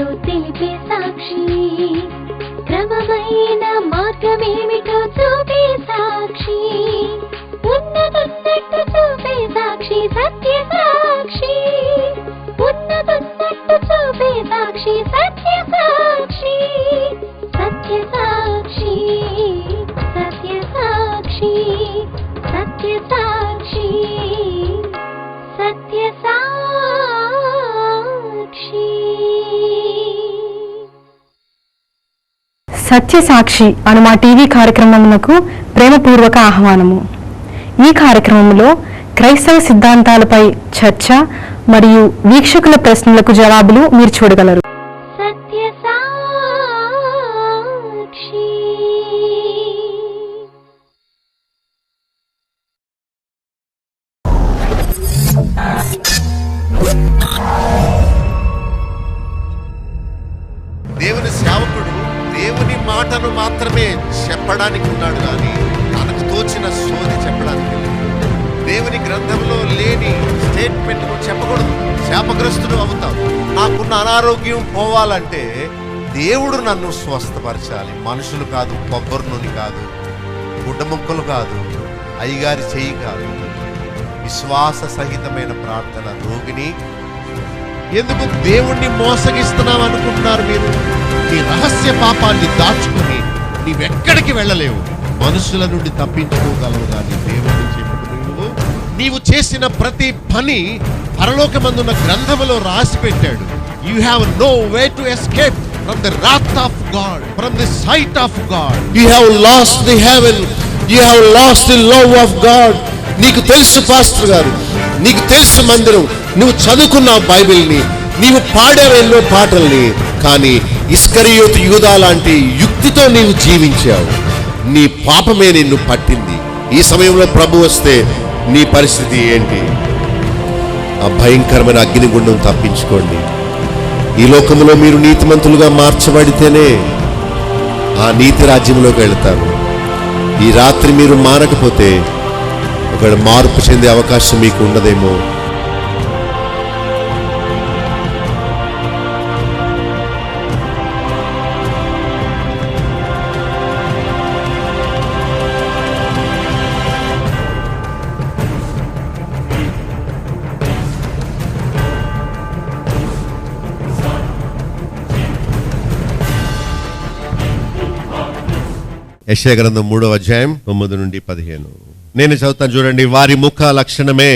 ఏమిటో తెలిపే సాక్షి, క్రమమైన మార్గమేమిటో చూపే సాక్షి, ఉన్నతున్నట్టు చూపే సాక్షి, సత్య సాక్షి, ఉన్నతున్నట్టు చూపే సాక్షి, సత్య సాక్షి, సత్య సాక్షి, సత్య సాక్షి, సత్య సాక్షి, సత్య సాక్షి. సత్యసాక్షి అను మా టీవీ కార్యక్రమమునకు ప్రేమపూర్వక ఆహ్వానము. ఈ కార్యక్రమంలో క్రైస్తవ సిద్ధాంతాలపై చర్చ మరియు వీక్షకుల ప్రశ్నలకు జవాబులు మీరు చూడగలరు. సత్యసాక్షి. దేవుని సేవకుడు దేవుని మాటను మాత్రమే చెప్పడానికి ఉన్నాడు కానీ తనకు తోచిన సోది చెప్పడానికి లేదు. దేవుని గ్రంథంలో లేని స్టేట్మెంట్ చెప్పకూడదు. శాపగ్రస్తుడు అవుతాం. నాకున్న అనారోగ్యం పోవాలంటే దేవుడు నన్ను స్వస్థపరచాలి. మనుషులు కాదు, కొబ్బరి నూనె కాదు, గుడ్డ ముక్కలు కాదు, అయ్యగారి చెయ్యి కాదు. విశ్వాస సహితమైన ప్రార్థన. రోగిని ఎందుకు దేవుణ్ణి మోసగిస్తున్నావు అనుకుంటున్నారు మీరు? నీ రహస్య పాపాన్ని దాచుకుని నీవెక్కడికి వెళ్ళలేవు. మనుషుల నుండి తప్పించుకోగలవు కానీ దేవుని చెప్పుడు నీవు చేసిన ప్రతి పని పరలోకమందున్న గ్రంథములో రాసి పెట్టాడు. You have no way to escape from the wrath of God, from the sight of God. You have lost the heaven, you have lost the love of God. నీకు తెలుసు పాస్టర్ గారు, నీకు తెలుసు మందిరం, నువ్వు చదువుకున్నావు బైబిల్ని, నీవు పాడావు ఎన్నో పాటల్ని, కానీ ఇస్కరియోతు యూదా లాంటి యుక్తితో నీవు జీవించావు. నీ పాపమే నిన్ను పట్టింది. ఈ సమయంలో ప్రభు వస్తే నీ పరిస్థితి ఏంటి? ఆ భయంకరమైన అగ్నిగుండం తప్పించుకోండి. ఈ లోకంలో మీరు నీతిమంతులుగా మార్చబడితేనే ఆ నీతి రాజ్యంలోకి వెళ్తారు. ఈ రాత్రి మీరు మారకపోతే ఒకవేళ మార్పు చెందే అవకాశం మీకు ఉండదేమో. యెషయా గ్రంథం 3వ అధ్యాయం 9 నుండి 15. నేను చదువుతాను చూడండి. వారి ముఖ లక్షణమే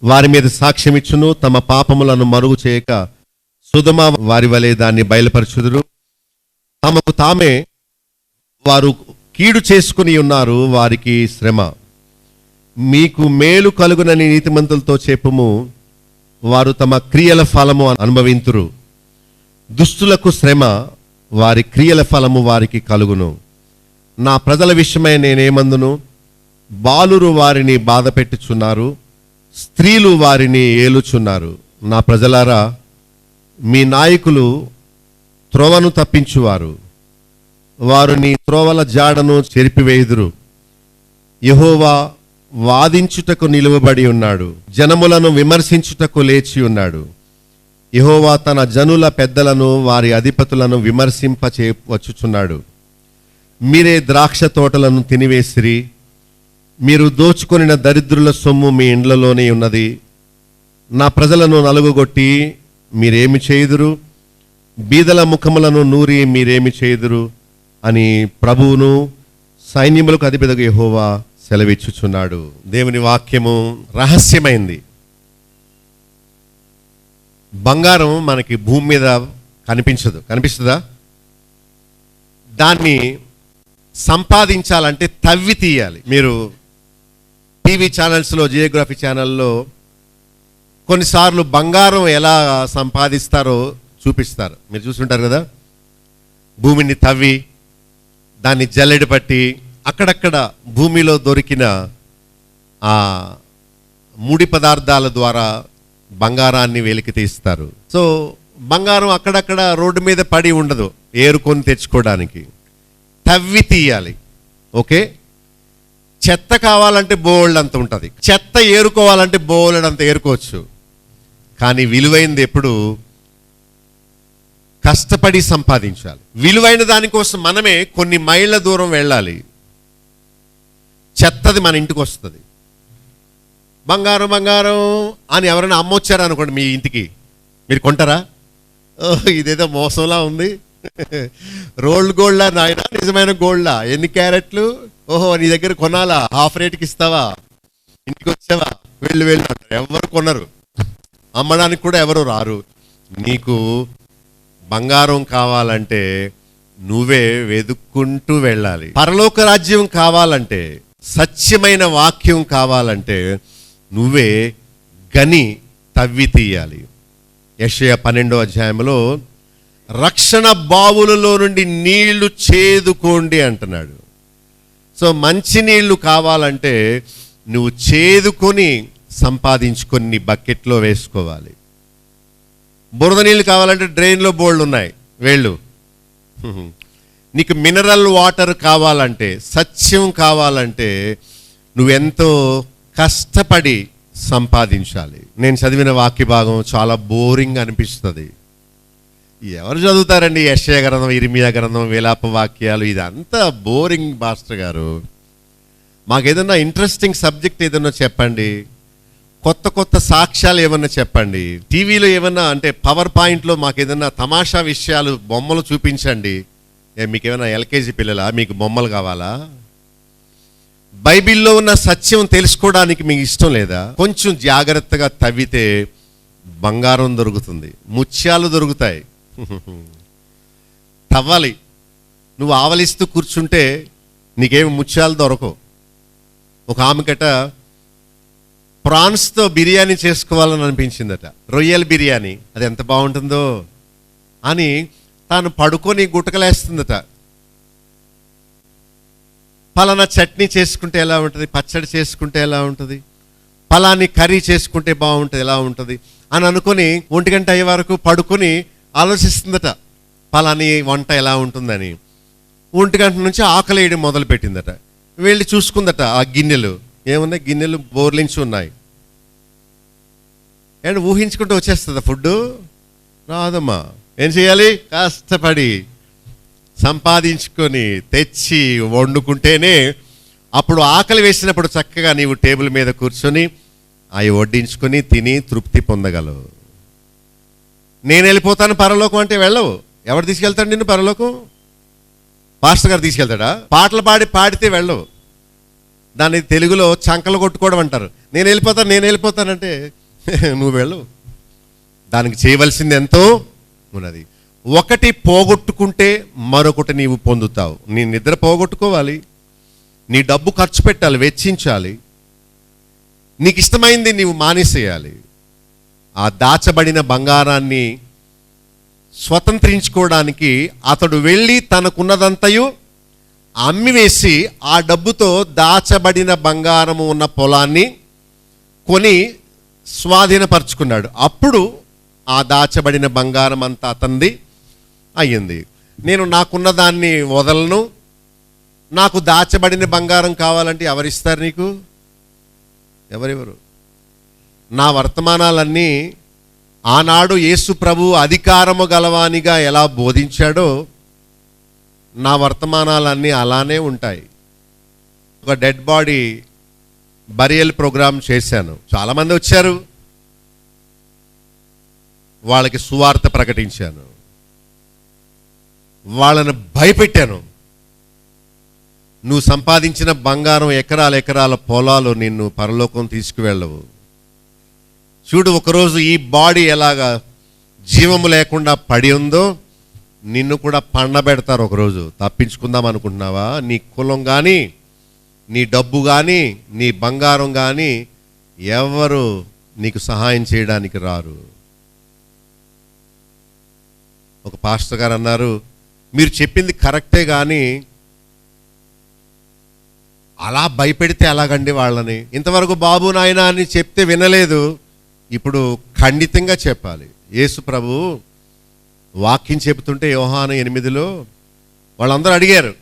వారి మీద సాక్ష్యం ఇచ్చును, తమ పాపములను మరుగు చేయక సుధమ వారి వలె దాన్ని బయలుపరచుదురు. తమకు తామే వారు కీడు చేసుకుని ఉన్నారు, వారికి శ్రమ. మీకు మేలు కలుగునని నీతిమంతులతో చెప్పుము, వారు తమ క్రియల ఫలము అనుభవింతురు. దుష్టులకు శ్రమ, వారి క్రియల ఫలము వారికి కలుగును. నా ప్రజల విషయమై నేనేమందును? బాలురు వారిని బాధ పెట్టుచున్నారు, స్త్రీలు వారిని ఏలుచున్నారు. నా ప్రజలారా, మీ నాయకులు త్రోవను తప్పించువారు, వారు నీ త్రోవల జాడను చెరిపివేయుదురు. యెహోవా వాదించుటకు నిలువబడి ఉన్నాడు, జనములను విమర్శించుటకు లేచి ఉన్నాడు. యెహోవా తన జనుల పెద్దలను వారి అధిపతులను విమర్శింపచే వచ్చుచున్నాడు. మీరే ద్రాక్ష తోటలను తినివేసిరి, మీరు దోచుకొనిన దరిద్రుల సొమ్ము మీ ఇండ్లలోనే ఉన్నది. నా ప్రజలను నలుగుగొట్టి మీరేమి చేయుదురు? బీదల ముఖములను నూరి మీరేమి చేయుదురు అని ప్రభువును సైన్యములకు అధిపతిగా యెహోవా సెలవిచ్చుచున్నాడు. దేవుని వాక్యము రహస్యమైంది. బంగారం మనకి భూమి మీద కనిపించదు. కనిపిస్తుందా? దాన్ని సంపాదించాలంటే తవ్వి తీయాలి. మీరు టీవీ ఛానల్స్లో, జియోగ్రఫీ ఛానల్లో కొన్నిసార్లు బంగారం ఎలా సంపాదిస్తారో చూపిస్తారు. మీరు చూస్తుంటారు కదా. భూమిని తవ్వి దాన్ని జల్లెడ పట్టి అక్కడక్కడ భూమిలో దొరికిన ఆ ముడి పదార్థాల ద్వారా బంగారాన్ని వెలికి తీస్తారు. సో బంగారం అక్కడక్కడ రోడ్డు మీద పడి ఉండదు, ఏరుకొని తెచ్చుకోవడానికి. తవ్వి తీయాలి. ఓకే, చెత్త కావాలంటే బోల్డ్ అంత ఉంటుంది, చెత్త ఏరుకోవాలంటే బోల్డ్ అంత ఏరుకోవచ్చు. కానీ విలువైంది ఎప్పుడు కష్టపడి సంపాదించాలి. విలువైన దానికోసం మనమే కొన్ని మైళ్ళ దూరం వెళ్ళాలి. చెత్తది మన ఇంటికి వస్తుంది. బంగారం బంగారం అని ఎవరైనా అమ్మొచ్చారా అనుకోండి మీ ఇంటికి, మీరు కొంటారా? ఇదేదో మోసంలా ఉంది. రోల్డ్ గోల్డా నాయన, నిజమైన గోల్డా? ఎన్ని క్యారెట్లు? ఓహో, నీ దగ్గర కొనాలా? హాఫ్ రేట్కి ఇస్తావా? ఇంటికి వచ్చావా? వెళ్ళు వెళ్ళు అంటారు. ఎవరు కొనరు, అమ్మడానికి కూడా ఎవరు రారు. నీకు బంగారం కావాలంటే నువ్వే వెతుక్కుంటూ వెళ్ళాలి. పరలోక రాజ్యం కావాలంటే, సత్యమైన వాక్యం కావాలంటే నువ్వే గని తవ్వి తీయాలి. యెషయా 12వ అధ్యాయంలో రక్షణ బావులలో నుండి నీళ్లు చేదుకోండి అంటున్నాడు. సో మంచి నీళ్లు కావాలంటే నువ్వు చేదుకొని సంపాదించుకొని నీ బకెట్లో వేసుకోవాలి. బురద నీళ్ళు కావాలంటే డ్రైన్లో బోల్డ్ ఉన్నాయి, వెళ్ళు. నీకు మినరల్ వాటర్ కావాలంటే, సత్యం కావాలంటే నువ్వెంతో కష్టపడి సంపాదించాలి. నేను చదివిన వాక్య భాగం చాలా బోరింగ్ అనిపిస్తుంది. ఎవరు చదువుతారండి యెషయా గ్రంథం, ఇర్మియా గ్రంథం, విలాప వాక్యాలు? ఇదంతా బోరింగ్ మాస్టర్ గారు. మాకు ఏదన్నా ఇంట్రెస్టింగ్ సబ్జెక్ట్ ఏదన్నా చెప్పండి, కొత్త కొత్త సాక్ష్యాలు ఏమన్నా చెప్పండి. టీవీలో ఏమన్నా అంటే పవర్ పాయింట్లో మాకు ఏదన్నా తమాషా విషయాలు, బొమ్మలు చూపించండి. మీకు ఏమైనా ఎల్కేజీ పిల్లలా? మీకు బొమ్మలు కావాలా? బైబిల్లో ఉన్న సత్యం తెలుసుకోవడానికి మీకు ఇష్టం లేదా? కొంచెం జాగ్రత్తగా తవ్వితే బంగారం దొరుకుతుంది, ముత్యాలు దొరుకుతాయి. తవ్వాలి. నువ్వు ఆవలిస్తూ కూర్చుంటే నీకేమి ముత్యాలు దొరకవు. ఒక ఆమెకట ప్రాన్స్తో బిర్యానీ చేసుకోవాలని అనిపించిందట, రొయ్యల బిర్యానీ. అది ఎంత బాగుంటుందో అని తాను పడుకొని గుటకలేస్తుందట. పలానా చట్నీ చేసుకుంటే ఎలా ఉంటుంది, పచ్చడి చేసుకుంటే ఎలా ఉంటుంది, పలాని కర్రీ చేసుకుంటే బాగుంటుంది, ఎలా ఉంటుంది అని అనుకుని 1 గంట అయ్యే వరకు పడుకొని ఆలోచిస్తుందట పలాని వంట ఎలా ఉంటుందని. 1 గంట నుంచి ఆకలి వేయడం మొదలు పెట్టిందట. వెళ్ళి చూసుకుందట ఆ గిన్నెలు ఏమున్నాయి, గిన్నెలు బోర్లించి ఉన్నాయి. అండ్ ఊహించుకుంటూ వచ్చేస్తుందా ఫుడ్? రాదమ్మా. ఏం చేయాలి? కష్టపడి సంపాదించుకొని తెచ్చి వండుకుంటేనే అప్పుడు ఆకలి వేసినప్పుడు చక్కగా నీవు టేబుల్ మీద కూర్చొని అవి వడ్డించుకొని తిని తృప్తి పొందగలవు. నేను వెళ్ళిపోతాను పరలోకం అంటే వెళ్ళవు. ఎవరు తీసుకెళ్తాడు నిన్ను పరలోకం? పాస్టర్ గారు తీసుకెళ్తాడా? పాటలు పాడితే వెళ్ళవు. దాన్ని తెలుగులో చంకలు కొట్టుకోవడం అంటారు. నేను వెళ్ళిపోతానంటే నువ్వు వెళ్ళవు. దానికి చేయవలసింది ఎంతో ఉన్నది. ఒకటి పోగొట్టుకుంటే మరొకటి నీవు పొందుతావు. నీ నిద్ర పోగొట్టుకోవాలి, నీ డబ్బు ఖర్చు పెట్టాలి, వెచ్చించాలి, నీకు ఇష్టమైంది నీవు మానేసేయాలి. ఆ దాచబడిన బంగారాన్ని స్వతంత్రించుకోవడానికి అతడు వెళ్ళి తనకున్నదంతయు అమ్మివేసి ఆ డబ్బుతో దాచబడిన బంగారము ఉన్న పొలాన్ని కొని స్వాధీనపరుచుకున్నాడు. అప్పుడు ఆ దాచబడిన బంగారం అంతా అతనిది అయ్యింది. నేను నాకున్న దాన్ని వదలను, నాకు దాచబడిన బంగారం కావాలంటే ఎవరిస్తారు నీకు? ఎవరెవరు? నా వర్తమానాలన్నీ ఆనాడు యేసు ప్రభు అధికారము గలవానిగా ఎలా బోధించాడో నా వర్తమానాలన్నీ అలానే ఉంటాయి. ఒక డెడ్ బాడీ బరియల్ ప్రోగ్రామ్ చేశాను. చాలామంది వచ్చారు, వాళ్ళకి సువార్త ప్రకటించాను, వాళ్ళని భయపెట్టాను. నువ్వు సంపాదించిన బంగారం ఎకరాల ఎకరాల పొలాలు నిన్ను పరలోకం తీసుకువెళ్ళవు. చూడు, ఒకరోజు ఈ బాడీ ఎలాగా జీవము లేకుండా పడి ఉందో నిన్ను కూడా పండబెడతారు ఒకరోజు. తప్పించుకుందాం అనుకుంటున్నావా? నీ కులం కానీ, నీ డబ్బు కానీ, నీ బంగారం కానీ ఎవరు నీకు సహాయం చేయడానికి రారు. ఒక పాస్టర్ గారు అన్నారు, మీరు చెప్పింది కరెక్టే కానీ అలా భయపెడితే ఎలాగండి వాళ్ళని? ఇంతవరకు బాబు నాయన అని చెప్తే వినలేదు, ఇప్పుడు ఖండితంగా చెప్పాలి. యేసు ప్రభు వాక్యం చెబుతుంటే యోహాను 8లో వాళ్ళందరూ అడిగారు,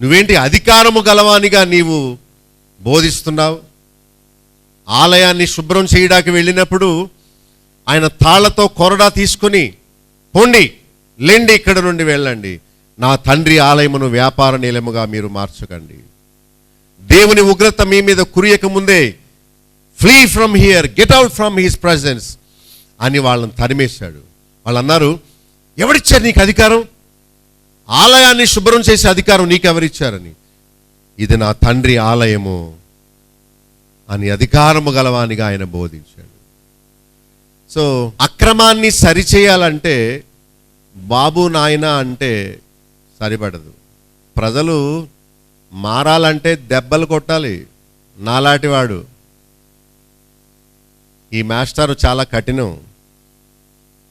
నువ్వేంటి అధికారము గలవానిగా నీవు బోధిస్తున్నావు? ఆలయాన్ని శుభ్రం చేయడానికి వెళ్ళినప్పుడు ఆయన తాళ్లతో కొరడా తీసుకుని పోండి లేండి, ఇక్కడ నుండి వెళ్ళండి, నా తండ్రి ఆలయమును వ్యాపార నిలయముగా మీరు మార్చకండి. దేవుని ఉగ్రత మీ మీద కురియక ముందే flea from here, get out from his presence అని వాళ్ళని తరిమేశాడు. వాళ్ళు అన్నారు, ఎవరిచ్చారు నీకు అధికారం? ఆలయాన్ని శుభ్రం చేసే అధికారం నీకెవరిచ్చారని. ఇది నా తండ్రి ఆలయము అని అధికారము గలవానిగా ఆయన బోధించాడు. సో అక్రమాన్ని సరిచేయాలంటే బాబు నాయన అంటే సరిపడదు. ప్రజలు మారాలంటే దెబ్బలు కొట్టాలి. నాలాంటివాడు, ఈ మాస్టారు చాలా కఠినం.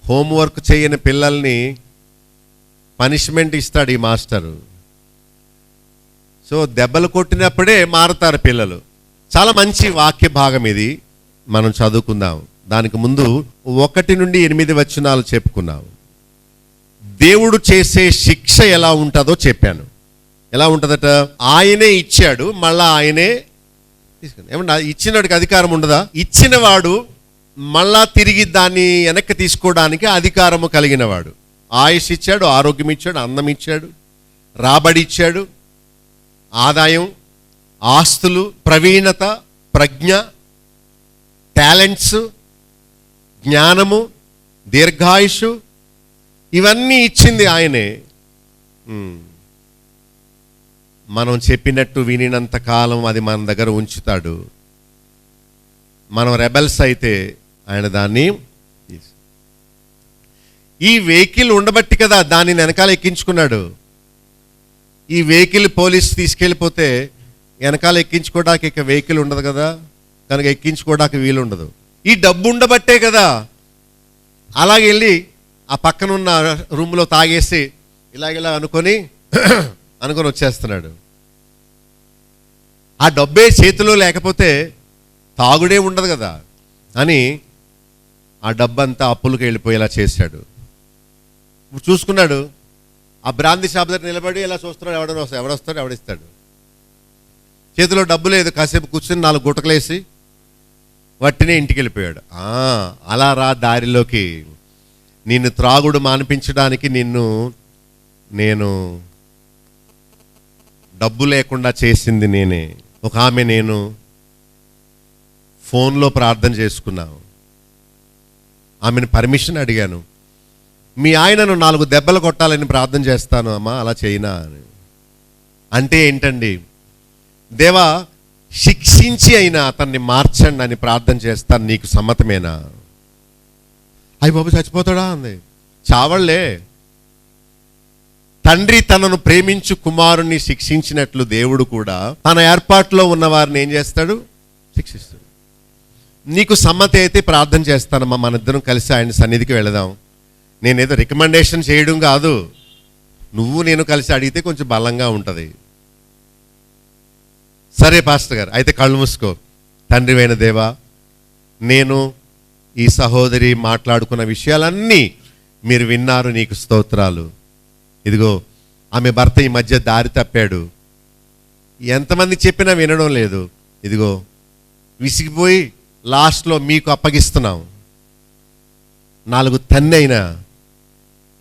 హోంవర్క్ చేయని పిల్లల్ని పనిష్మెంట్ ఇస్తాడు ఈ మాస్టరు. సో దెబ్బలు కొట్టినప్పుడే మారుతారు పిల్లలు. చాలా మంచి వాక్య భాగం ఇది, మనం చదువుకుందాం. దానికి ముందు 1 నుండి 8 వచనాలు చెప్పుకున్నాం. దేవుడు చేసే శిక్ష ఎలా ఉంటుందో చెప్పాను. ఎలా ఉంటుందట? ఆయనే ఇచ్చాడు, మళ్ళా ఆయనే తీసుకుని. ఏమన్నా ఇచ్చినవాడికి అధికారం ఉండదా? ఇచ్చినవాడు మళ్ళా తిరిగి దాన్ని వెనక్కి తీసుకోవడానికి అధికారము కలిగినవాడు. ఆయుష్ ఇచ్చాడు, ఆరోగ్యం ఇచ్చాడు, అందం ఇచ్చాడు, రాబడి ఇచ్చాడు, ఆదాయం, ఆస్తులు, ప్రవీణత, ప్రజ్ఞ, టాలెంట్స్, జ్ఞానము, దీర్ఘాయుషు, ఇవన్నీ ఇచ్చింది ఆయనే. మనం చెప్పినట్టు వినినంత కాలం అది మన దగ్గర ఉంచుతాడు. మనం రెబెల్స్ అయితే ఆయన దాన్ని, ఈ వెహికల్ ఉండబట్టి కదా దాన్ని వెనకాల ఎక్కించుకున్నాడు. ఈ వెహికల్ పోలీసు తీసుకెళ్ళిపోతే వెనకాల ఎక్కించుకోవడానికి ఇక వెహికల్ ఉండదు కదా, కనుక ఎక్కించుకోవడానికి వీలు ఉండదు. ఈ డబ్బు ఉండబట్టే కదా అలాగే వెళ్ళి ఆ పక్కనున్న రూమ్లో తాగేసి ఇలాగెలా అనుకొని వచ్చేస్తున్నాడు. ఆ డబ్బే చేతిలో లేకపోతే తాగుడే ఉండదు కదా అని ఆ డబ్బంతా అప్పులకు వెళ్ళిపోయేలా చేశాడు. ఇప్పుడు చూసుకున్నాడు, ఆ బ్రాంతి షాప్ దగ్గర నిలబడి ఇలా చూస్తున్నాడు, ఎవడొస్తాడు ఎవడిస్తాడు. చేతిలో డబ్బు లేదు, కాసేపు కూర్చొని 4 గుటకలేసి వట్టినే ఇంటికి వెళ్ళిపోయాడు. అలా రా దారిలోకి, నిన్ను త్రాగుడు మానిపించడానికి నేను డబ్బు లేకుండా చేసింది నేనే. ఒక ఆమె, నేను ఫోన్లో ప్రార్థన చేసుకున్నాను, ఆమెను పర్మిషన్ అడిగాను, మీ ఆయనను 4 దెబ్బలు కొట్టాలని ప్రార్థన చేస్తాను అమ్మా, అలా చేయనా అని. అంటే ఏంటండి, దేవా శిక్షించి అయినా అతన్ని మార్చండి అని ప్రార్థన చేస్తాను, నీకు సమ్మతమేనా? అయ్య బాబు చచ్చిపోతాడా అంది. చావళ్లే. తండ్రి తనను ప్రేమించు కుమారుణ్ణి శిక్షించినట్లు దేవుడు కూడా తన ఏర్పాటులో ఉన్న వారిని ఏం చేస్తాడు? శిక్షిస్తాడు. నీకు సమ్మతి అయితే ప్రార్థన చేస్తానమ్మా, మన ఇద్దరం కలిసి ఆయన సన్నిధికి వెళదాం. నేనేదో రికమెండేషన్ చేయడం కాదు, నువ్వు నేను కలిసి అడిగితే కొంచెం బలంగా ఉంటుంది. సరే పాస్టర్ గారు, అయితే కళ్ళు మూసుకో. తండ్రివైన దేవా, నేను ఈ సహోదరి మాట్లాడుకున్న విషయాలన్నీ మీరు విన్నారు, నీకు స్తోత్రాలు. ఇదిగో ఆమె భర్త ఈ మధ్య దారి తప్పాడు, ఎంతమంది చెప్పినా వినడం లేదు. ఇదిగో విసిగిపోయి లాస్ట్లో మీకు అప్పగిస్తున్నాం. 4 తన్నైనా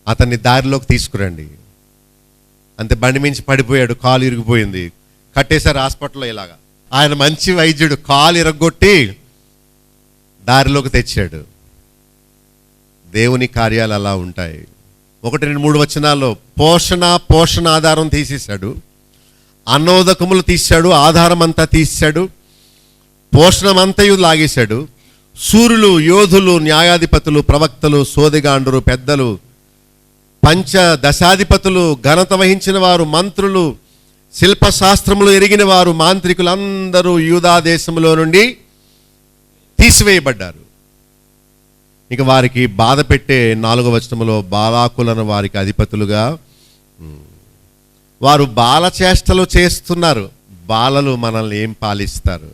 అతన్ని దారిలోకి తీసుకురండి. అంతే, బండి మించి పడిపోయాడు, కాలు ఇరిగిపోయింది, కట్టేశారు హాస్పిటల్లో. ఇలాగా ఆయన మంచి వైద్యుడు, కాలు ఇరగొట్టి దారిలోకి తెచ్చాడు. దేవుని కార్యాలు అలా ఉంటాయి. 1, 2, 3 వచనాల్లో పోషణ ఆధారం తీసేశాడు, అన్నోదకములు తీశాడు, ఆధారం అంతా తీశాడు, పోషణమంతయు లాగేశాడు. సూర్యులు, యోధులు, న్యాయాధిపతులు, ప్రవక్తలు, సోదిగాండ్రు, పెద్దలు, పంచదశాధిపతులు, ఘనత వహించిన వారు, మంత్రులు, శిల్పశాస్త్రములు ఎరిగిన వారు, మాంత్రికులు అందరూ యూదా దేశంలో నుండి తీసివేయబడ్డారు. ఇక వారికి బాధ పెట్టే 4వ వచనములో బాలాకులను వారికి అధిపతులుగా, వారు బాలచేష్టలు చేస్తున్నారు. బాలలు మనల్ని ఏం పాలిస్తారు?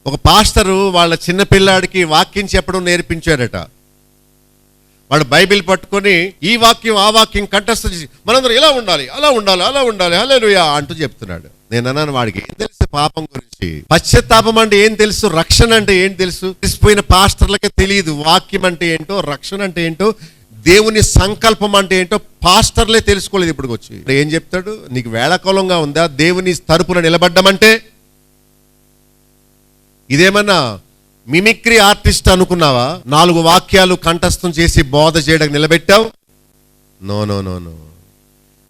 ఒక పాస్టరు వాళ్ళ చిన్నపిల్లాడికి వాక్యం చెప్పడం నేర్పించాడట. వాడు బైబిల్ పట్టుకొని ఈ వాక్యం ఆ వాక్యం కంఠస్థ చేసి మనందరం ఇలా ఉండాలి, అలా ఉండాలి, అలా ఉండాలి, హల్లెలూయా అంటూ చెప్తున్నాడు. నేను అన్నాను, వాడికి ఏం తెలుసు పాపం గురించి? పశ్చాత్తాపం అంటే ఏం తెలుసు? రక్షణ అంటే ఏం తెలుసు? తెలిసిపోయిన పాస్టర్లకే తెలియదు వాక్యం అంటే ఏంటో, రక్షణ అంటే ఏంటో, దేవుని సంకల్పం అంటే ఏంటో పాస్టర్లే తెలుసుకోలేదు ఇప్పటికి వచ్చి. ఏం చెప్తాడు? నీకు వేళకోళంగా ఉందా దేవుని తరపున నిలబడ్డమంటే? ఇదేమన్నా మిమిక్రీ ఆర్టిస్ట్ అనుకున్నావా? 4 వాక్యాలు కంఠస్థం చేసి బోధ చేయడానికి నిలబెట్టావు? No no no no.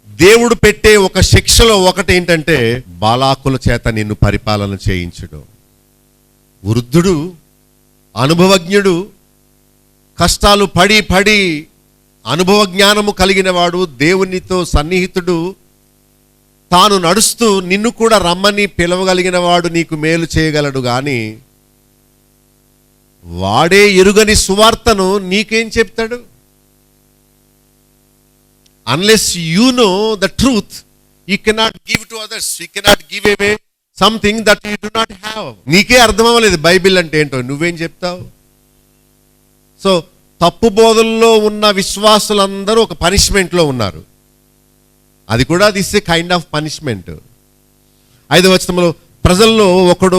దేవుడు పెట్టే ఒక శిక్షలో ఒకటి ఏంటంటే బాలాకుల చేత నిన్ను పరిపాలన చేయించడం. వృద్ధుడు, అనుభవజ్ఞుడు, కష్టాలు పడి పడి అనుభవ జ్ఞానము కలిగిన వాడు, దేవునితో సన్నిహితుడు, తాను నడుస్తూ నిన్ను కూడా రమ్మని పిలవగలిగిన వాడు నీకు మేలు చేయగలడు. కానీ వాడే ఎరుగని సువార్తను నీకేం చెప్తాడు? Unless you know the truth, you cannot give to others. You cannot give away something that you do not have. నీకే అర్థం అవ్వలేదు బైబిల్ అంటే ఏంటో, నువ్వేం చెప్తావు? సో తప్పు బోధల్లో ఉన్న విశ్వాసులందరూ ఒక పనిష్మెంట్లో ఉన్నారు. అది కూడా this A kind of punishment. 5వ వచనంలో ప్రజల్లో ఒకడు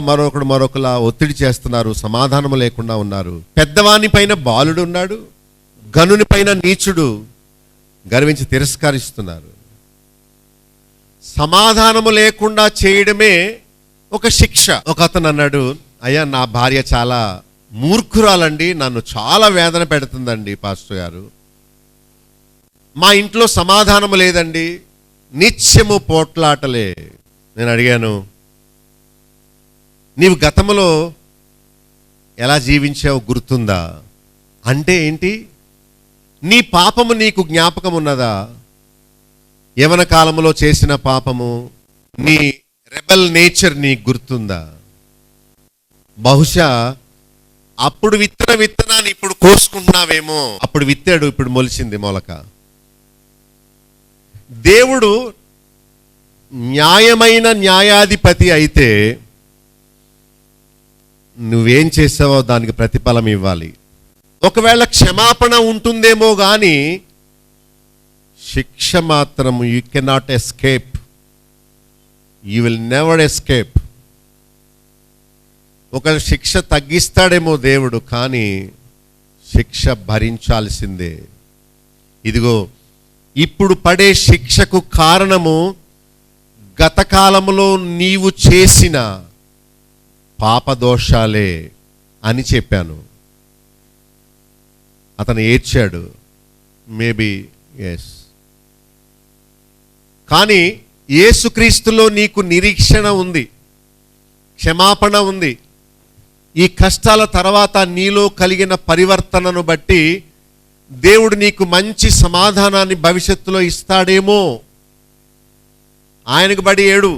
మరొకడు మరొకలా ఒత్తిడి చేస్తున్నారు, సమాధానం లేకుండా ఉన్నారు. పెద్దవాని పైన బాలుడు ఉన్నాడు, గనుని పైన నీచుడు గర్వించి తిరస్కరిస్తున్నారు. సమాధానము లేకుండా చేయడమే ఒక శిక్ష. ఒక అతను అన్నాడు, అయ్యా నా భార్య చాలా మూర్ఖురాలండి, నన్ను చాలా వేదన పెడుతుందండి పాస్టర్ గారు. మా ఇంట్లో సమాధానము లేదండి, నిత్యము పోట్లాటలే. నేను అడిగాను, నీవు గతంలో ఎలా జీవించావు గుర్తుందా? అంటే ఏంటి? నీ పాపము నీకు జ్ఞాపకం ఉన్నదా? యవన కాలంలో చేసిన పాపము, నీ రెబెల్ నేచర్ నీకు గుర్తుందా? బహుశా అప్పుడు విత్తనాన్ని ఇప్పుడు కోసుకుంటున్నావేమో. అప్పుడు విత్తాడు, ఇప్పుడు మొలిచింది మొలక. దేవుడు న్యాయమైన న్యాయాధిపతి అయితే నువ్వేం చేసావో దానికి ప్రతిఫలం ఇవ్వాలి. ఒకవేళ క్షమాపణ ఉంటుందేమో కానీ శిక్ష మాత్రం you cannot escape. You will never escape. ఒక శిక్ష తగ్గిస్తాడేమో దేవుడు, కానీ శిక్ష భరించాల్సిందే. ఇదిగో ఇప్పుడు పడే శిక్షకు కారణము గత కాలంలో నీవు చేసిన పాపదోషాలే అని చెప్పాను. అతను ఏడ్చాడు, మేబీ ఎస్. కానీ యేసుక్రీస్తులో నీకు నిరీక్షణ ఉంది, క్షమాపణ ఉంది. ఈ కష్టాల తర్వాత నీలో కలిగిన పరివర్తనను బట్టి దేవుడు నీకు మంచి సమాధానాన్ని భవిష్యత్తులో ఇస్తాడేమో. ఆయనకు బడి ఏడు.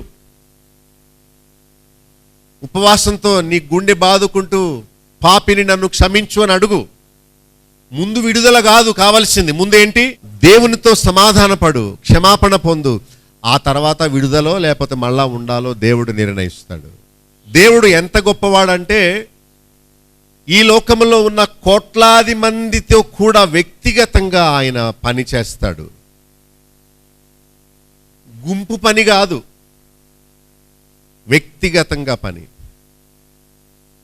ఉపవాసంతో నీ గుండె బాదుకుంటూ పాపిని నన్ను క్షమించు అని అడుగు. ముందు విడుదల కాదు కావాల్సింది, ముందేంటి? దేవునితో సమాధానపడు, క్షమాపణ పొందు. ఆ తర్వాత విడుదలో లేకపోతే మళ్ళా ఉండాలో దేవుడు నిర్ణయిస్తాడు. దేవుడు ఎంత గొప్పవాడంటే ఈ లోకంలో ఉన్న కోట్లాది మందితో కూడా వ్యక్తిగతంగా ఆయన పని చేస్తాడు. గుంపు పని కాదు, వ్యక్తిగతంగా పని.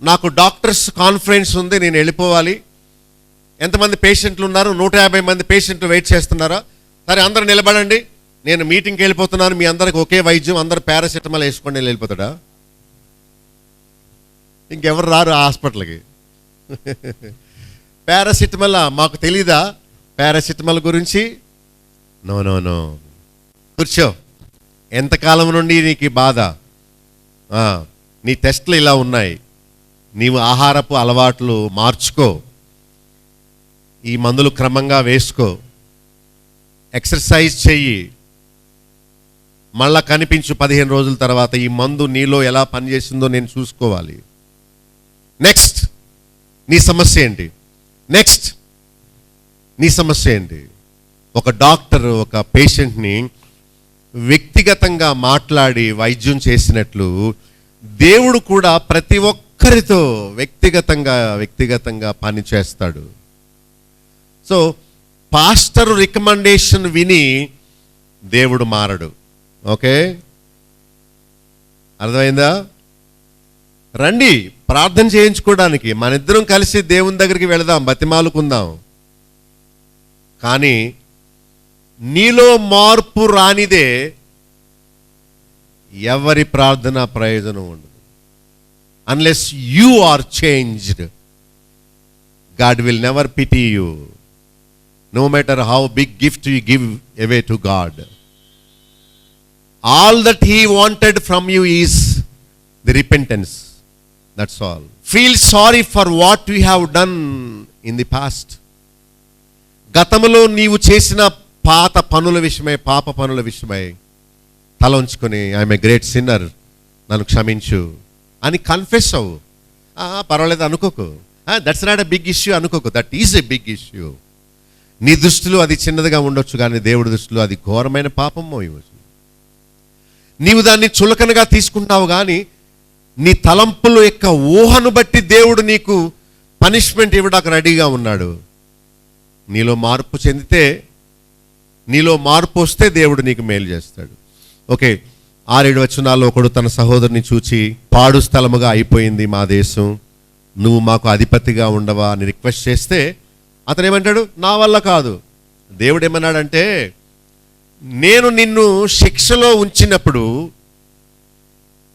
నాకు డాక్టర్స్ కాన్ఫరెన్స్ ఉంది, నేను వెళ్ళిపోవాలి. ఎంతమంది పేషెంట్లు ఉన్నారు? 150 మంది పేషెంట్లు వెయిట్ చేస్తున్నారా? సరే అందరూ నిలబడండి, నేను మీటింగ్కి వెళ్ళిపోతున్నాను, మీ అందరికి ఒకే వైద్యం, అందరు పారాసెటమాల్ వేసుకోండి, నేను వెళ్ళిపోతాడా? ఇంకెవరు రారు ఆ హాస్పిటల్కి. పారాసెటమాల్ మాకు తెలీదా పారాసెటమాల్ గురించి? No no no. కూర్చో. ఎంతకాలం నుండి నీకు బాధ? నీ టెస్ట్లు ఇలా ఉన్నాయి, నీవు ఆహారపు అలవాట్లు మార్చుకో, ఈ మందులు క్రమంగా వేసుకో, ఎక్సర్సైజ్ చెయ్యి, మళ్ళా కనిపించు 15 రోజుల తర్వాత ఈ మందు నీలో ఎలా పనిచేసిందో నేను చూసుకోవాలి. నెక్స్ట్ నీ సమస్య ఏంటి? నెక్స్ట్ నీ సమస్య ఏంటి? ఒక డాక్టర్ ఒక పేషెంట్ని వ్యక్తిగతంగా మాట్లాడి వైద్యం చేసినట్లు దేవుడు కూడా ప్రతి ఒక్కరితో వ్యక్తిగతంగా పని చేస్తాడు. సో పాస్టర్ రికమెండేషన్ విని దేవుడు మారడు. ఓకే, అర్థమైందా? రండి ప్రార్థన చేయించుకోవడానికి, మన ఇద్దరం కలిసి దేవుని దగ్గరికి వెళదాం, బతిమాలుకుందాం. కానీ నీలో మార్పు రానిదే ఎవరి ప్రార్థన ప్రయోజనం ఉండదు. Unless you are changed, God will never pity you, no matter how big gift you give away to God. All that he wanted from you is the repentance, that's all. Feel sorry for what you have done in the past. గతంలో నీవు చేసిన పాత పనుల విషయమై, పాప పనుల విషయమై తల ఉంచుకొని ఐఎమ్ ఏ గ్రేట్ సిన్నర్, నన్ను క్షమించు అని కన్ఫెస్ అవ్వు. పర్వాలేదు అనుకోకు, that's not a big issue అనుకోకు, that is a big issue. నీ దృష్టిలో అది చిన్నదిగా ఉండొచ్చు, కానీ దేవుడి దృష్టిలో అది ఘోరమైన పాపమో ఇవ్వచ్చు. నీవు దాన్ని చులకనగా తీసుకుంటావు, కానీ నీ తలంపుల యొక్క ఊహను బట్టి దేవుడు నీకు పనిష్మెంట్ ఇవ్వడానికి రెడీగా ఉన్నాడు. నీలో మార్పు చెందితే, నీలో మార్పు వస్తే దేవుడు నీకు మేలు చేస్తాడు. ఓకే, 6-7 వచనాల్లో ఒకడు తన సహోదరుని చూచి, పాడు స్థలముగా అయిపోయింది మా దేశం, నువ్వు మాకు అధిపతిగా ఉండవా అని రిక్వెస్ట్ చేస్తే అతను ఏమంటాడు, నా వల్ల కాదు. దేవుడు ఏమన్నాడంటే, నేను నిన్ను శిక్షలో ఉంచినప్పుడు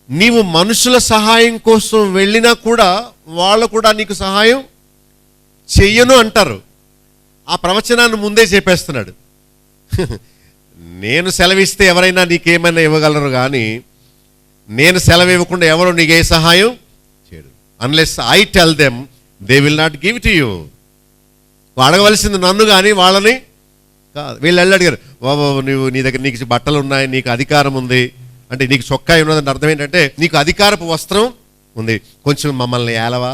నీవు మనుషుల సహాయం కోసం వెళ్ళినా కూడా వాళ్ళు కూడా నీకు సహాయం చెయ్యను అంటారు. ఆ ప్రవచనాన్ని ముందే చెప్పేస్తున్నాడు. నేను సెలవిస్తే ఎవరైనా నీకేమైనా ఇవ్వగలరు, కానీ నేను సెలవు ఇవ్వకుండా ఎవరు నీకు ఏ సహాయం చేయడు. Unless I tell them they will not give to you. అడగవలసింది నన్ను కానీ వాళ్ళని కాదు. వీళ్ళు అడిగారు, బాబు నువ్వు నీ దగ్గర నీకు బట్టలు ఉన్నాయి, నీకు అధికారం ఉంది అంటే, నీకు చొక్కా ఉన్నదంటే అర్థం ఏంటంటే నీకు అధికారపు వస్త్రం ఉంది, కొంచెం మమ్మల్ని ఏలవా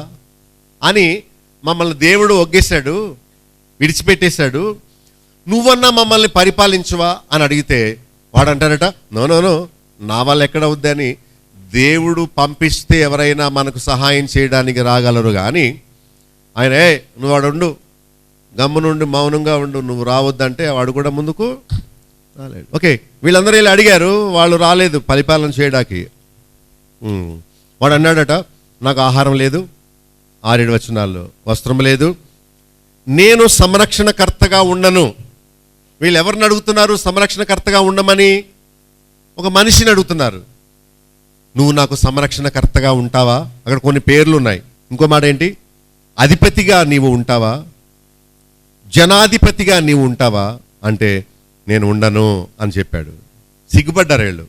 అని మమ్మల్ని దేవుడు ఒగ్గేశాడు, విడిచిపెట్టేశాడు. నువ్వన్నా మమ్మల్ని పరిపాలించవా అని అడిగితే వాడు అంటారట, నో నో నో, నా వల్ల ఎక్కడ అవుద్దని. దేవుడు పంపిస్తే ఎవరైనా మనకు సహాయం చేయడానికి రాగలరు, కానీ ఆయన నువ్వు వాడు ఉండు, గమ్ము నుండి మౌనంగా ఉండు, నువ్వు రావద్దంటే వాడు కూడా ముందుకు రాలేడు. ఓకే, వీళ్ళందరూ వీళ్ళు అడిగారు, వాళ్ళు రాలేదు పరిపాలన చేయడానికి. వాడు అన్నాడట, నాకు ఆహారం లేదు, 6-7 వచనాల్లో వస్త్రం లేదు, నేను సంరక్షణకర్తగా ఉండను. వీళ్ళు ఎవరిని అడుగుతున్నారు సంరక్షణకర్తగా ఉండమని? ఒక మనిషిని అడుగుతున్నారు. నువ్వు నాకు సంరక్షణకర్తగా ఉంటావా? అక్కడ కొన్ని పేర్లు ఉన్నాయి. ఇంకో మాట ఏంటి? అధిపతిగా నీవు ఉంటావా, జనాధిపతిగా నీవు ఉంటావా అంటే నేను ఉండను అని చెప్పాడు. సిగ్గుపడ్డారు వీళ్ళు.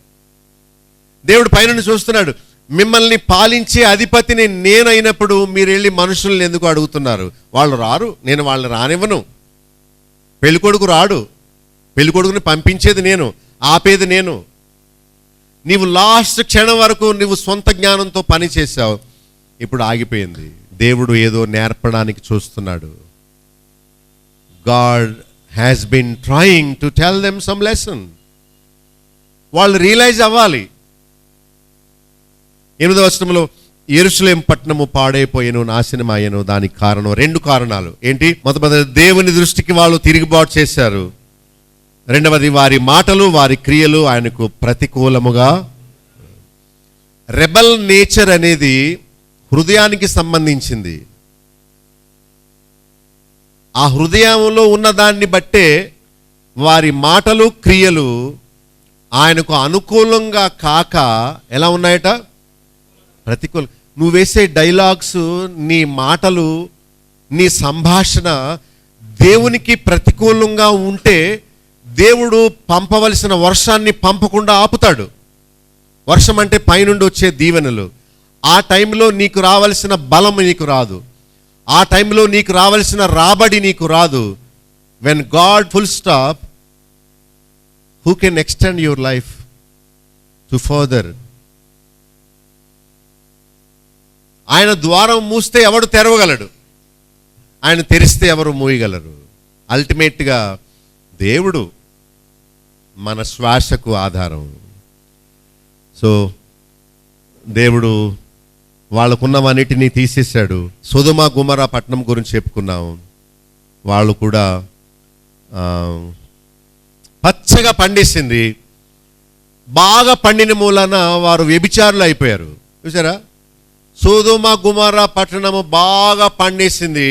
దేవుడు పైన చూస్తున్నాడు, మిమ్మల్ని పాలించే అధిపతిని నేనైనప్పుడు మీరు వెళ్ళి మనుషుల్ని ఎందుకు అడుగుతున్నారు? వాళ్ళు రారు, నేను వాళ్ళని రానివ్వను. పెళ్ళికొడుకు రాడు, పెళ్ళికొడుకుని పంపించేది నేను, ఆపేది నేను. నీవు లాస్ట్ క్షణం వరకు నువ్వు సొంత జ్ఞానంతో పని చేశావు, ఇప్పుడు ఆగిపోయింది. దేవుడు ఏదో నేర్పడానికి చూస్తున్నాడు. God has been trying to tell them some lesson. వాళ్ళు రియలైజ్ అవ్వాలి. 8వ వచనంలో యెరూషలేము పట్టణము పాడైపోయేను, నాశనమయ్యేను. దానికి కారణం 2 కారణాలు. ఏంటి? మొదటి, దేవుని దృష్టికి వాళ్ళు తిరుగుబాటు చేశారు. రెండవది, వారి మాటలు వారి క్రియలు ఆయనకు ప్రతికూలముగా. రెబల్ నేచర్ అనేది హృదయానికి సంబంధించింది. ఆ హృదయంలో ఉన్నదాన్ని బట్టే వారి మాటలు క్రియలు ఆయనకు అనుకూలంగా కాక ఎలా ఉన్నాయట? ప్రతికూల. నువ్వు వేసే డైలాగ్స్, నీ మాటలు, నీ సంభాషణ దేవునికి ప్రతికూలంగా ఉంటే దేవుడు పంపవలసిన వర్షాన్ని పంపకుండా ఆపుతాడు. వర్షం అంటే పైనుండి వచ్చే దీవెనలు. ఆ టైంలో నీకు రావలసిన బలం నీకు రాదు, ఆ టైంలో నీకు రావలసిన రాబడి నీకు రాదు. When God full stop, who can extend your life to further? ఆయన ద్వారం మూస్తే ఎవడు తెరవగలడు, ఆయన తెరిస్తే ఎవరు మూయగలరు. అల్టిమేట్గా దేవుడు మన శ్వాసకు ఆధారం. సో దేవుడు వాళ్ళకున్నవన్నిటినీ తీసేశాడు. సొదొమ గొమొర్రా పట్టణం గురించి చెప్పుకున్నాం. వాళ్ళు కూడా పచ్చగా పండేసింది. బాగా పండిన మూలన వారు వ్యభిచారులు అయిపోయారు. చూసారా? సొదొమ గొమొర్రా పట్టణము బాగా పండేసింది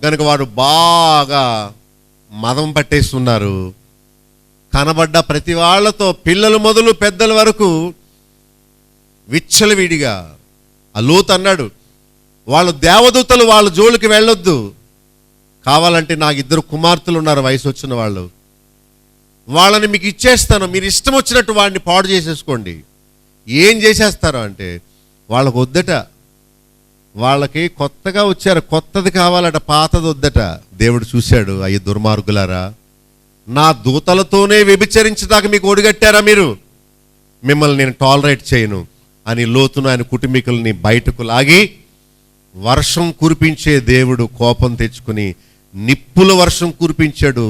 కనుక వారు బాగా మదం పట్టేస్తున్నారు. కనబడ్డ ప్రతి వాళ్ళతో పిల్లలు మొదలు పెద్దల వరకు విచ్చలవిడిగా. ఆ లోతు అన్నాడు, వాళ్ళు దేవదూతలు వాళ్ళ జోలికి వెళ్ళొద్దు, కావాలంటే నాకు 2 కుమార్తెలు ఉన్నారు వయసు వచ్చిన వాళ్ళు, వాళ్ళని మీకు ఇచ్చేస్తాను, మీరు ఇష్టం వచ్చినట్టు వాడిని పాడు చేసేసుకోండి. ఏం చేసేస్తారు అంటే వాళ్ళకు వద్దట, వాళ్ళకి కొత్తగా వచ్చారు, కొత్తది కావాలట, పాతది వద్దట. దేవుడు చూశాడు, అయ్యి దుర్మార్గులారా, నా దూతలతోనే వ్యభిచరించదాకా మీకు ఒడిగట్టారా మీరు, మిమ్మల్ని నేను టాలరేట్ చేయను అని లోతును ఆయన కుటుంబీకుల్ని బయటకు లాగి వర్షం కురిపించే దేవుడు కోపం తెచ్చుకుని నిప్పుల వర్షం కురిపించాడు.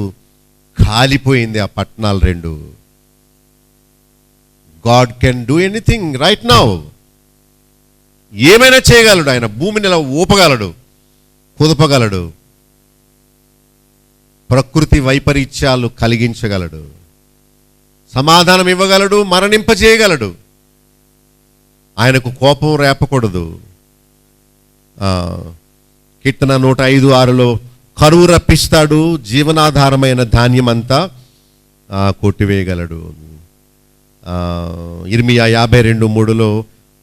కాలిపోయింది ఆ పట్టణాలు 2. God can do anything right now. ఏమైనా చేయగలడు ఆయన. భూమిని ఇలా ఊపగలడు, కుదపగలడు, ప్రకృతి వైపరీత్యాలు కలిగించగలడు, సమాధానం ఇవ్వగలడు, మరణింపజేయగలడు. ఆయనకు కోపం రేపకూడదు. కీర్తన 105:6 కరువు రప్పిస్తాడు, జీవనాధారమైన ధాన్యమంతా కొట్టివేయగలడు. ఇర్మియా 52:3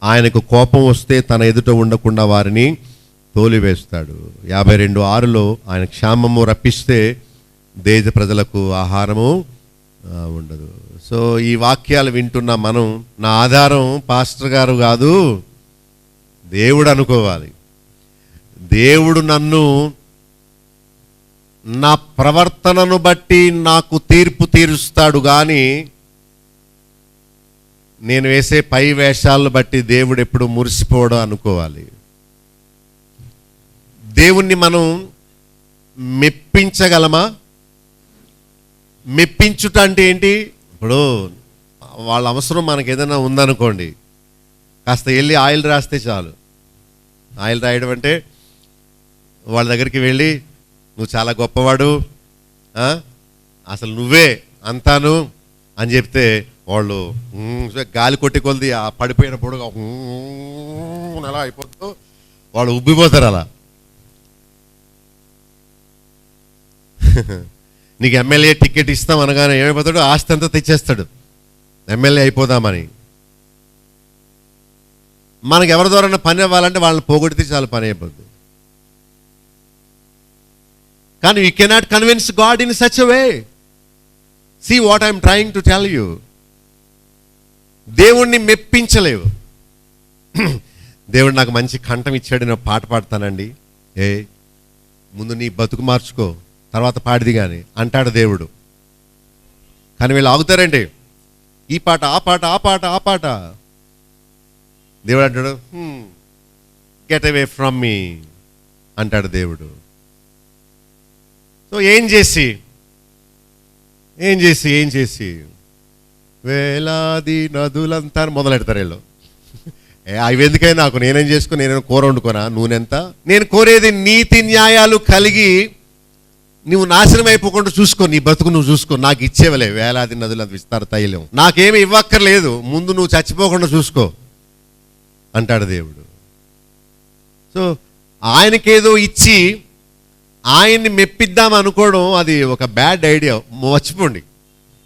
ఆయనకు కోపం వస్తే తన ఎదుట ఉండకుండా వారిని తోలివేస్తాడు. 52:6 ఆయన క్షామము రప్పిస్తే దేశ ప్రజలకు ఆహారము ఉండదు. సో ఈ వాక్యాలు వింటున్న మనం, నా ఆధారం పాస్టర్ గారు కాదు, దేవుడు అనుకోవాలి. దేవుడు నన్ను నా ప్రవర్తనను బట్టి నాకు తీర్పు తీరుస్తాడు కానీ నేను వేసే పై వేషాలను బట్టి దేవుడు ఎప్పుడు మురిసిపోవడం అనుకోవాలి. దేవుణ్ణి మనం మెప్పించగలమా? మెప్పించుట అంటే ఏంటి? ఇప్పుడు వాళ్ళ అవసరం మనకు ఏదైనా ఉందనుకోండి, కాస్త వెళ్ళి ఆయిల్ రాస్తే చాలు. ఆయిల్ రాయడం అంటే వాళ్ళ దగ్గరికి వెళ్ళి, నువ్వు చాలా గొప్పవాడు, అసలు నువ్వే అంతాను అని చెప్తే వాళ్ళు గాలి కొట్టి కొలిది ఆ పడిపోయిన పొడుగా అలా అయిపోతూ వాళ్ళు ఉబ్బిపోతారు. అలా నీకు ఎమ్మెల్యే టికెట్ ఇస్తాం అనగానే ఏమైపోతాడు, ఆస్తి అంతా తెచ్చేస్తాడు ఎమ్మెల్యే అయిపోదామని. మనకు ఎవరి ద్వారా పని అవ్వాలంటే వాళ్ళని పోగొడితే చాలు, పని అయిపోద్ది. కానీ you cannot convince God in such a way. See what I'm trying to tell you. దేవుణ్ణి మెప్పించలేవు. దేవుడు నాకు మంచి కంఠం ఇచ్చాడు, నేను పాట పాడతానండి, ముందు నీ బతుకు మార్చుకో, తర్వాత పాడిది కానీ అంటాడు దేవుడు. కానీ వీళ్ళు ఆగుతారండి, ఈ పాట ఆ పాట ఆ పాట ఆ పాట. దేవుడు అంటాడు, గెట్ అవే ఫ్రమ్ మీ అంటాడు దేవుడు. సో ఏం చేసి వేలాది నదులంతా మొదలెడతారు వీళ్ళు. అవి ఎందుకైనా నాకు, నేనేం చేసుకుని నేనేం కూర వండుకోనా, నూనెంత. నేను కోరేది నీతి న్యాయాలు కలిగి నువ్వు నాశనం అయిపోకుండా చూసుకో, నీ బతుకు నువ్వు చూసుకో. నాకు ఇచ్చేవలే వేలాది నదులంత విస్తార తైలం, నాకేమి ఇవ్వక్కర్లేదు, ముందు నువ్వు చచ్చిపోకుండా చూసుకో అంటాడు దేవుడు. సో ఆయనకేదో ఇచ్చి ఆయన్ని మెప్పిద్దాం అనుకోవడం అది ఒక బ్యాడ్ ఐడియా. మర్చిపోండి.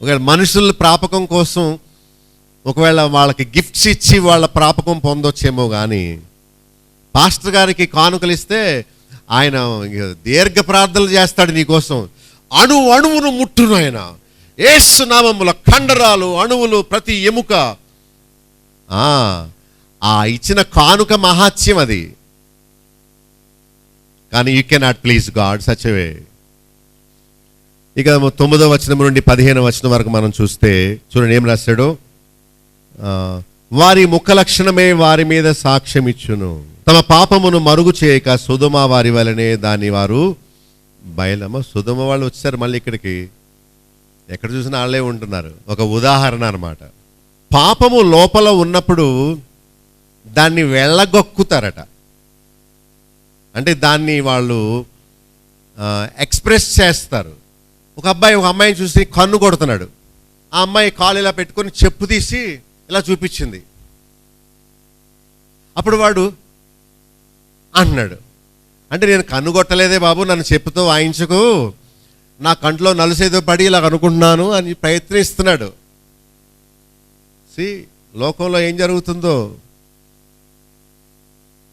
ఒకవేళ మనుషుల ప్రాపకం కోసం ఒకవేళ వాళ్ళకి గిఫ్ట్స్ ఇచ్చి వాళ్ళ ప్రాపకం పొందొచ్చేమో, కానీ పాస్టర్ గారికి కానుకలు ఇస్తే ఆయన దీర్ఘ ప్రార్థనలు చేస్తాడు నీకోసం. అణువును ముట్టును ఆయన. యేసు నామముల కండరాలు, అణువులు, ప్రతి ఎముక. ఆ ఇచ్చిన కానుక మహాత్యం అది. కానీ you cannot please God such a way. ఇక 9వ వచనం నుండి 15వ వచనం వరకు మనం చూస్తే చూడండి ఏం రాశాడు. వారి ముఖ లక్షణమే వారి మీద సాక్ష్యం ఇచ్చును, తమ పాపమును మరుగు చేయక సొదొమ వారి వలనే దాన్ని వారు బయలమ్మ. సొదొమ వాళ్ళు వచ్చారు మళ్ళీ ఇక్కడికి, ఎక్కడ చూసినా వాళ్ళే ఉంటున్నారు. ఒక ఉదాహరణ అన్నమాట. పాపము లోపల ఉన్నప్పుడు దాన్ని వెళ్ళగొక్కుతారట. అంటే దాన్ని వాళ్ళు ఎక్స్ప్రెస్ చేస్తారు. ఒక అబ్బాయి ఒక అమ్మాయిని చూసి కన్ను కొడుతున్నాడు. ఆ అమ్మాయి కాలు ఇలా పెట్టుకొని చెప్పు తీసి ఇలా చూపించింది. అప్పుడు వాడు అంటున్నాడు, అంటే నేను కన్ను కొట్టలేదే బాబు, నన్ను చెప్పుతో వాయించకు, నా కంట్లో నలుసేదో పడి ఇలా అనుకుంటున్నాను అని ప్రయత్నిస్తున్నాడు. లోకంలో ఏం జరుగుతుందో,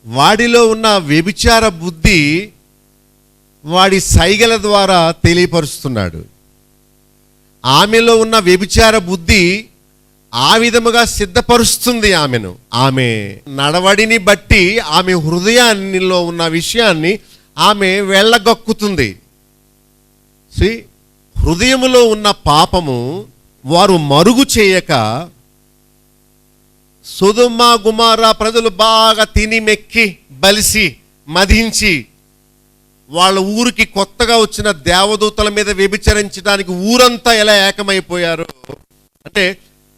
వాడిలో ఉన్న వ్యభిచార బుద్ధి వాడి సైగల ద్వారా తెలియపరుస్తున్నాడు. ఆమెలో ఉన్న వ్యభిచార బుద్ధి ఆ విధముగా సిద్ధపరుస్తుంది ఆమెను. ఆమె నడవడిని బట్టి ఆమె హృదయాన్నిలో ఉన్న విషయాన్ని ఆమె వెళ్ళగక్కుతుంది. హృదయములో ఉన్న పాపము వారు మరుగు చేయక, సొదొమ గుమొర్రా ప్రజలు బాగా తిని మెక్కి బలిసి మదించి వాళ్ళ ఊరికి కొత్తగా వచ్చిన దేవదూతల మీద వ్యభిచరించడానికి ఊరంతా ఎలా ఏకమైపోయారో అంటే,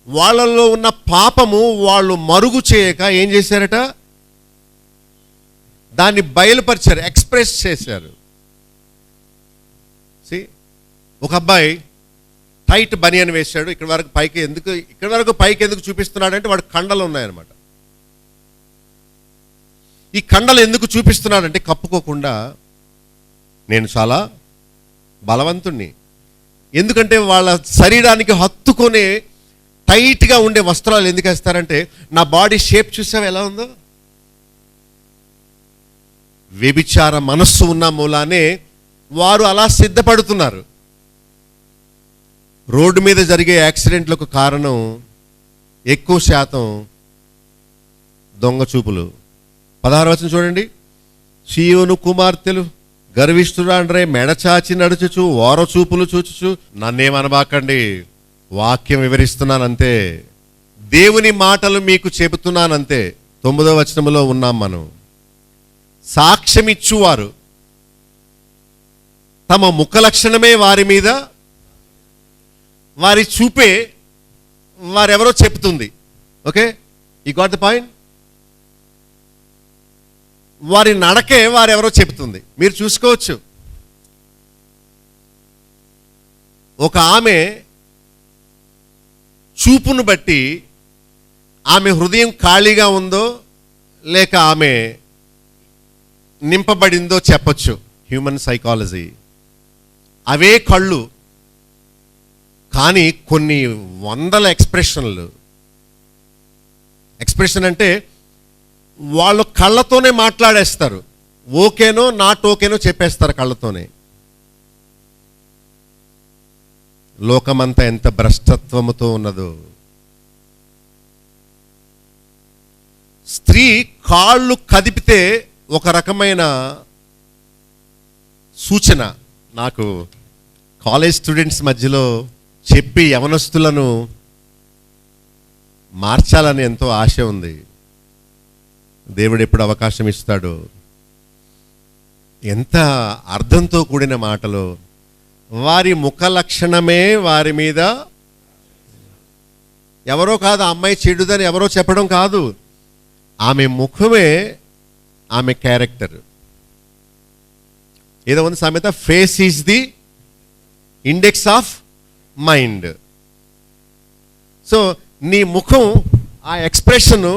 వాళ్ళల్లో ఉన్న పాపము వాళ్ళు మరుగు చేయక ఏం చేశారట, దాన్ని బయలుపరిచారు, ఎక్స్ప్రెస్ చేశారు. ఒక అబ్బాయి టైట్ బనియన్ వేశాడు. ఇక్కడ వరకు పైకి ఎందుకు చూపిస్తున్నాడంటే వాడు కండలు ఉన్నాయన్నమాట. ఈ కండలు ఎందుకు చూపిస్తున్నాడంటే కప్పుకోకుండా, నేను చాలా బలవంతుణ్ణి. ఎందుకంటే వాళ్ళ శరీరానికి హత్తుకొనే టైట్గా ఉండే వస్త్రాలు ఎందుకు వేస్తారంటే, నా బాడీ షేప్ చూసావు ఎలా ఉందో. వ్యభిచార మనస్సు ఉన్న మూలానే వారు అలా సిద్ధపడుతున్నారు. రోడ్డు మీద జరిగే యాక్సిడెంట్లకు కారణం ఎక్కువ శాతం దొంగ చూపులు. 16వ వచనం చూడండి. సీయోను కుమార్తెలు గర్విష్ఠురాండ్రే మెడచాచి నడుచుచు ఓర చూపులు చూచుచు, నన్నేమనబాకండి, వాక్యం వివరిస్తున్నానంతే, దేవుని మాటలు మీకు చెబుతున్నానంతే. 9వ వచనంలో ఉన్నాం మనం. సాక్ష్యమిచ్చువారు తమ ముఖ లక్షణమే వారి మీద, వారి చూపే వారెవరో చెప్తుంది. Okay, you got the point. వారి నడకే వారెవరో చెప్తుంది. మీరు చూసుకోవచ్చు, ఒక ఆమె చూపును బట్టి ఆమె హృదయం ఖాళీగా ఉందో లేక ఆమె నింపబడిందో చెప్పచ్చు. Human psychology. అవే కళ్ళు, కానీ కొన్ని వందల ఎక్స్ప్రెషన్ అంటే వాళ్ళు కళ్ళతోనే మాట్లాడేస్తారు. ఓకేనో నాట్ ఓకేనో చెప్పేస్తారు కళ్ళతోనే. లోకమంతా ఎంత భ్రష్టత్వముతో ఉన్నదో. స్త్రీ కాళ్ళు కదిపితే ఒక రకమైన సూచన. నాకు కాలేజ్ స్టూడెంట్స్ మధ్యలో చెప్పి యవనస్తులను మార్చాలని ఎంతో ఆశ ఉంది. దేవుడు ఎప్పుడు అవకాశం ఇస్తాడో. ఎంత అర్థంతో కూడిన మాటలు. వారి ముఖ లక్షణమే వారి మీద, ఎవరో కాదు, అమ్మాయి చెడుదని ఎవరో చెప్పడం కాదు, ఆమె ముఖమే ఆమె క్యారెక్టర్. ఏదో ఉంది సామెత, face is the index of mind. So నీ ముఖం, ఆ ఎక్స్ప్రెషన్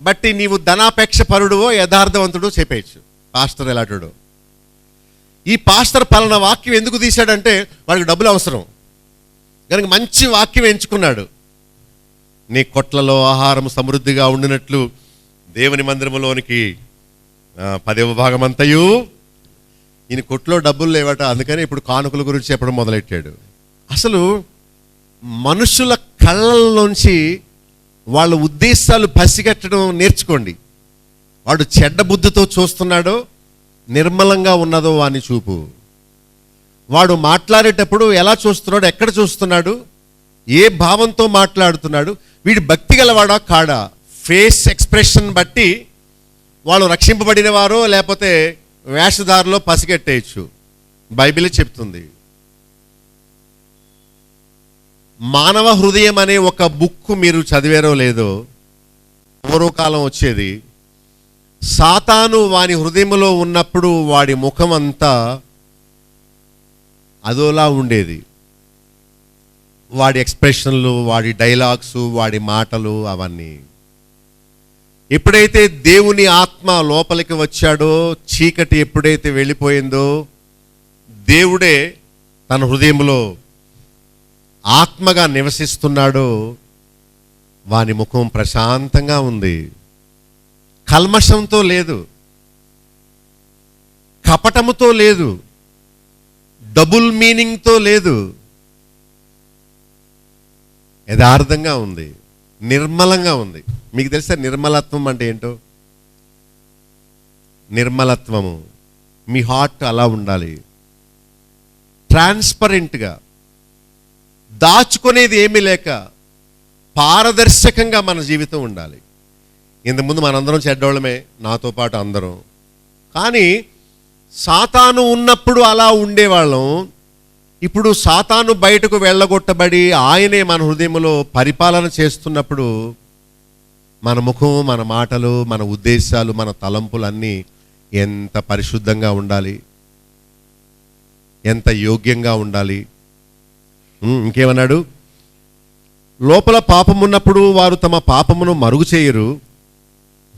బట్టి నీవు ధనాపేక్ష పరుడువో యథార్థవంతుడో చెప్పేయచ్చు. పాస్టర్ ఎలాంటిడో. ఈ పాస్టర్ పలానా వాక్యం ఎందుకు తీశాడంటే వాడికి డబ్బులు అవసరం కనుక మంచి వాక్యం ఎంచుకున్నాడు. నీ కొట్లలో ఆహారం సమృద్ధిగా ఉండినట్లు దేవుని మందిరములోనికి 10వ భాగం అంతయు. ఈయన కొట్లో డబ్బులు లేవట, అందుకని ఇప్పుడు కానుకల గురించి చెప్పడం మొదలెట్టాడు. అసలు మనుషుల కళ్ళల్లోంచి వాళ్ళ ఉద్దేశాలు పసిగట్టడం నేర్చుకోండి. వాడు చెడ్డ బుద్ధితో చూస్తున్నాడో నిర్మలంగా ఉన్నదో వాని చూపు. వాడు మాట్లాడేటప్పుడు ఎలా చూస్తున్నాడు, ఎక్కడ చూస్తున్నాడు, ఏ భావంతో మాట్లాడుతున్నాడు, వీడి భక్తి గలవాడా కాడా, ఫేస్ ఎక్స్ప్రెషన్ బట్టి వాళ్ళు రక్షింపబడిన వారో లేకపోతే వేషధారులో పసిగట్టేయచ్చు. బైబిలే చెప్తుంది. మానవ హృదయం అనే ఒక బుక్ మీరు చదివారో లేదో, పూర్వకాలం వచ్చేది. సాతాను వాని హృదయంలో ఉన్నప్పుడు వాడి ముఖం అంతా అదోలా ఉండేది. వాడి ఎక్స్ప్రెషన్లు, వాడి డైలాగ్స్, వాడి మాటలు అవన్నీ. ఎప్పుడైతే దేవుని ఆత్మ లోపలికి వచ్చాడో, చీకటి ఎప్పుడైతే వెళ్ళిపోయిందో, దేవుడే తన హృదయంలో ఆత్మగా నివసిస్తున్నాడో వాని ముఖం ప్రశాంతంగా ఉంది, కల్మషంతో లేదు, కపటముతో లేదు, డబుల్ మీనింగ్తో లేదు, యథార్థంగా ఉంది, నిర్మలంగా ఉంది. మీకు తెలుసా నిర్మలత్వం అంటే ఏంటో? నిర్మలత్వము, మీ హార్ట్ అలా ఉండాలి, ట్రాన్స్పరెంట్గా, దాచుకునేది ఏమీ లేక పారదర్శకంగా మన జీవితం ఉండాలి. ఇంతకుముందు మనందరం చెడ్డోళ్ళమే, నాతో పాటు అందరం. కానీ సాతాను ఉన్నప్పుడు అలా ఉండేవాళ్ళం. ఇప్పుడు సాతాను బయటకు వెళ్ళగొట్టబడి ఆయనే మన హృదయంలో పరిపాలన చేస్తున్నప్పుడు మన ముఖం, మన మాటలు, మన ఉద్దేశాలు, మన తలంపులన్నీ ఎంత పరిశుద్ధంగా ఉండాలి, ఎంత యోగ్యంగా ఉండాలి. ఇంకేమన్నాడు? లోపల పాపం ఉన్నప్పుడు వారు తమ పాపమును మరుగు చేయరు,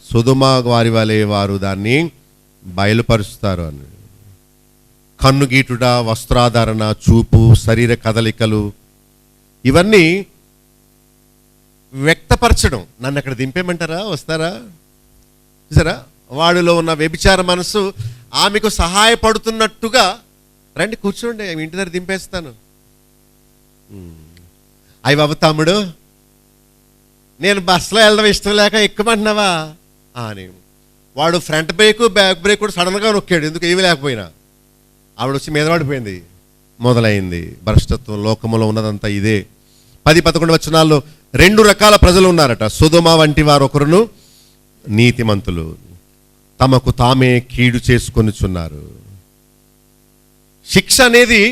సొదొమ వారి వలె వారు దాన్ని బయలుపరుస్తారు అని. కన్ను గీటుట, వస్త్రాధారణ, చూపు, శరీర కదలికలు, ఇవన్నీ వ్యక్తపరచడం. నన్ను అక్కడ దింపేమంటారా? వస్తారా? చూసారా, వాడిలో ఉన్న వ్యభిచార మనసు ఆమెకు సహాయపడుతున్నట్టుగా, రండి కూర్చోండి, ఇంటి దగ్గర దింపేస్తాను. అయ్యి బాబు తమ్ముడు, నేను బస్సులో వెళ్ళడం ఇష్టం లేక ఎక్కుమంటున్నావా అని వాడు ఫ్రంట్ బ్రేక్ బ్యాక్ బ్రేక్ కూడా సడన్గా నొక్కాడు, ఎందుకు ఏమీ లేకపోయినా. ఆవిడ వచ్చి మీద పడిపోయింది. మొదలైంది భ్రష్టత్వం. లోకములో ఉన్నదంతా ఇదే. 10-11 వచనాల్లో 2 రకాల ప్రజలు ఉన్నారట. సొదొమ వంటి వారు ఒకరును, నీతిమంతులు తమకు తామే కీడు చేసుకొనిచున్నారు. శిక్ష అనేది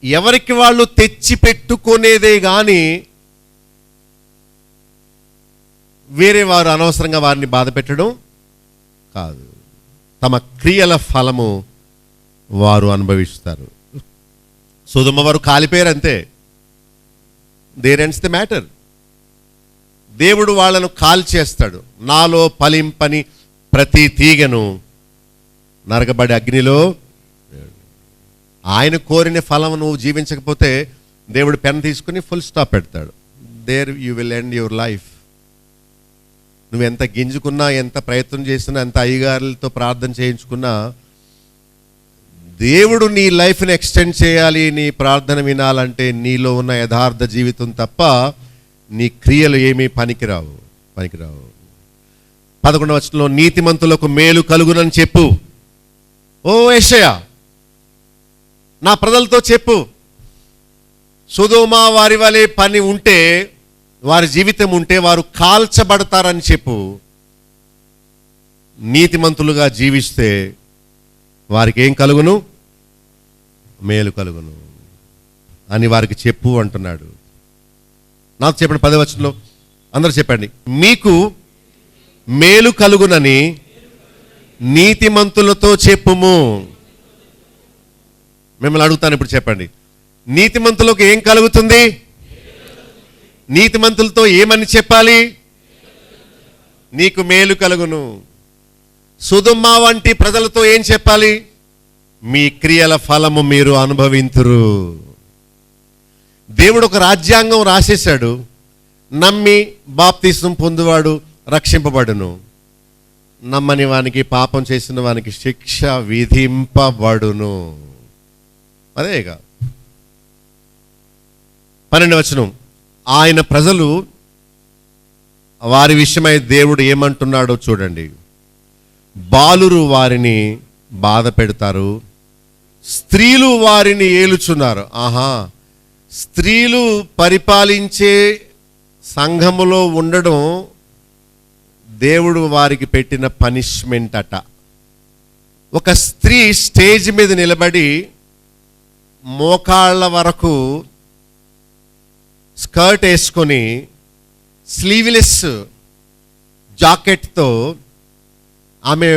ఎవరికి వాళ్ళు తెచ్చి పెట్టుకునేదే కానీ వేరే వారు అనవసరంగా వారిని బాధ పెట్టడం కాదు. తమ క్రియల ఫలము వారు అనుభవిస్తారు. సొదొమ వారు కాలిపోయారు అంతే. There ends the matter. దేవుడు వాళ్ళను కాల్చేస్తాడు. నాలో ఫలింపని ప్రతి తీగను నరకబడి అగ్నిలో, ఆయన కోరిన ఫలం నువ్వు జీవించకపోతే దేవుడు పెన్ తీసుకుని ఫుల్ స్టాప్ పెడతాడు. There you will end your life. నువ్వు ఎంత గింజుకున్నా, ఎంత ప్రయత్నం చేసినా, ఎంత అయ్యగారులతో ప్రార్థన చేయించుకున్నా, దేవుడు నీ లైఫ్ని ఎక్స్టెండ్ చేయాలి, నీ ప్రార్థన వినాలంటే నీలో ఉన్న యథార్థ జీవితం తప్ప నీ క్రియలు ఏమీ పనికిరావు. 11వ వచనంలో నీతిమంతులకు మేలు కలుగునని చెప్పు. ఓ యేషయ్యా, నా ప్రజలతో చెప్పు, సొదొమ వారి వలె పని ఉంటే, వారి జీవితం ఉంటే వారు కాల్చబడతారని చెప్పు. నీతిమంతులుగా జీవిస్తే వారికి ఏం కలుగును? మేలు కలుగును అని వారికి చెప్పు అంటున్నాడు. నాకు చెప్పండి 10వ వచనంలో, అందరూ చెప్పండి. మీకు మేలు కలుగునని నీతిమంతులతో చెప్పుము. మిమ్మల్ని అడుగుతాను ఇప్పుడు, చెప్పండి, నీతిమంతులకు ఏం కలుగుతుంది? నీతిమంతులతో ఏమని చెప్పాలి? నీకు మేలు కలుగును. సొదొమ వంటి ప్రజలతో ఏం చెప్పాలి? మీ క్రియల ఫలము మీరు అనుభవింతురు. దేవుడు ఒక రాజ్యాంగం రాసేశాడు. నమ్మి బాప్తిసం పొందువాడు రక్షింపబడును, నమ్మని వానికి, పాపం చేసిన వానికి శిక్ష విధింపబడును. అదేగా 12వ వచనం. ఆయన ప్రజలు వారి విషయమై దేవుడు ఏమంటున్నాడో చూడండి. బాలురు వారిని బాధ పెడతారు, స్త్రీలు వారిని ఏలుచున్నారు. ఆహా, స్త్రీలు పరిపాలించే సంఘములో ఉండడం దేవుడు వారికి పెట్టిన పనిష్మెంట్ అట. ఒక స్త్రీ స్టేజ్ మీద నిలబడి మోకాళ్ళ వరకు స్కర్ట్ వేసుకొని స్లీవ్లెస్ జాకెట్తో ఆమె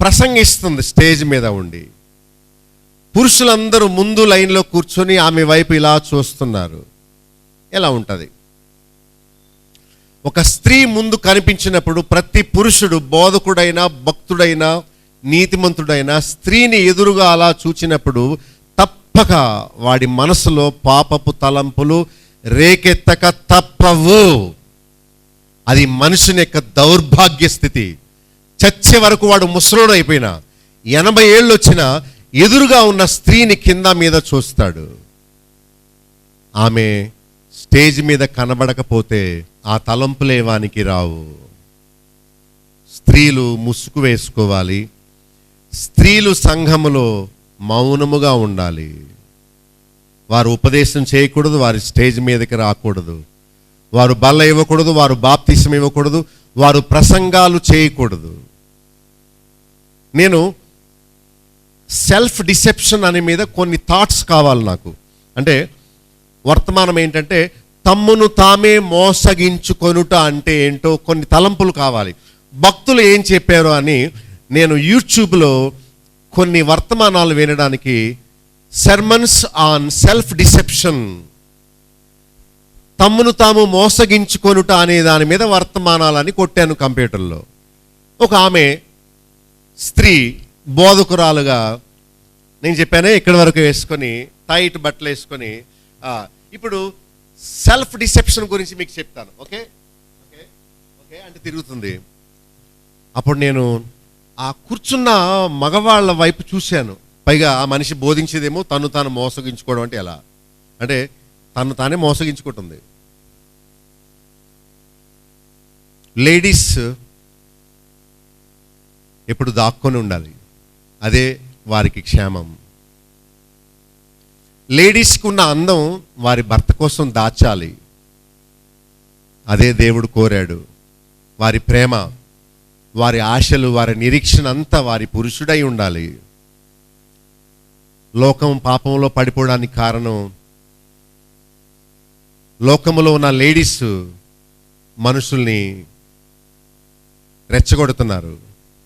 ప్రసంగిస్తుంది స్టేజ్ మీద ఉండి. పురుషులందరూ ముందు లైన్లో కూర్చొని ఆమె వైపు ఇలా చూస్తున్నారు. ఎలా ఉంటుంది? ఒక స్త్రీ ముందు కనిపించినప్పుడు ప్రతి పురుషుడు, బోధకుడైనా, భక్తుడైనా, నీతిమంతుడైనా స్త్రీని ఎదురుగా అలా చూచినప్పుడు తప్పక వాడి మనసులో పాపపు తలంపులు రేకెత్తక తప్పవు. అది మనుషుని యొక్క దౌర్భాగ్య స్థితి. చచ్చే వరకు వాడు ముసలోడు అయిపోయినా 80 ఏళ్ళు వచ్చినా ఎదురుగా ఉన్న స్త్రీని కింద మీద చూస్తాడు. ఆమె స్టేజ్ మీద కనబడకపోతే ఆ తలంపులే వానికి రావు. స్త్రీలు ముసుగు వేసుకోవాలి. స్త్రీలు సంఘములో మౌనముగా ఉండాలి. వారు ఉపదేశం చేయకూడదు, వారి స్టేజ్ మీదకి రాకూడదు, వారు బల్ల ఇవ్వకూడదు, వారు బాప్తిసం ఇవ్వకూడదు, వారు ప్రసంగాలు చేయకూడదు. నేను సెల్ఫ్ డిసెప్షన్ అనే మీద కొన్ని థాట్స్ కావాలి నాకు. అంటే వర్తమానం ఏంటంటే తమ్మును తామే మోసగించుకొనుట అంటే ఏంటో కొన్ని తలంపులు కావాలి. భక్తులు ఏం చెప్పారు అని నేను యూట్యూబ్లో కొన్ని వర్తమానాలు వినడానికి, సెర్మన్స్ ఆన్ సెల్ఫ్ డిసెప్షన్, తమ్మును తాము మోసగించుకొనుట అనే దాని మీద వర్తమానాలని కొట్టాను కంప్యూటర్లో. ఒక ఆమె స్త్రీ బోధకురాలుగా, నేను చెప్పానే ఇక్కడి వరకు వేసుకొని టైట్ బట్టలు వేసుకొని, ఇప్పుడు సెల్ఫ్ డిసెప్షన్ గురించి మీకు చెప్తాను. ఓకే ఓకే ఓకే అంటే తిరుగుతుంది. అప్పుడు నేను ఆ కూర్చున్న మగవాళ్ళ వైపు చూశాను. పైగా ఆ మనిషి బోధించేదేమో తను తాను మోసగించుకోవడం అంటే ఎలా అంటే తను తానే మోసగించుకుంటుంది. లేడీస్ ఎప్పుడు దాక్కొని ఉండాలి, అదే వారికి క్షేమం. లేడీస్కి ఉన్న అందం వారి భర్త కోసం దాచాలి, అదే దేవుడు కోరాడు. వారి ప్రేమ, వారి ఆశలు, వారి నిరీక్షణ అంతా వారి పురుషుడై ఉండాలి. లోకం పాపంలో పడిపోవడానికి కారణం, లోకములో ఉన్న లేడీస్ మనుషుల్ని రెచ్చగొడుతున్నారు.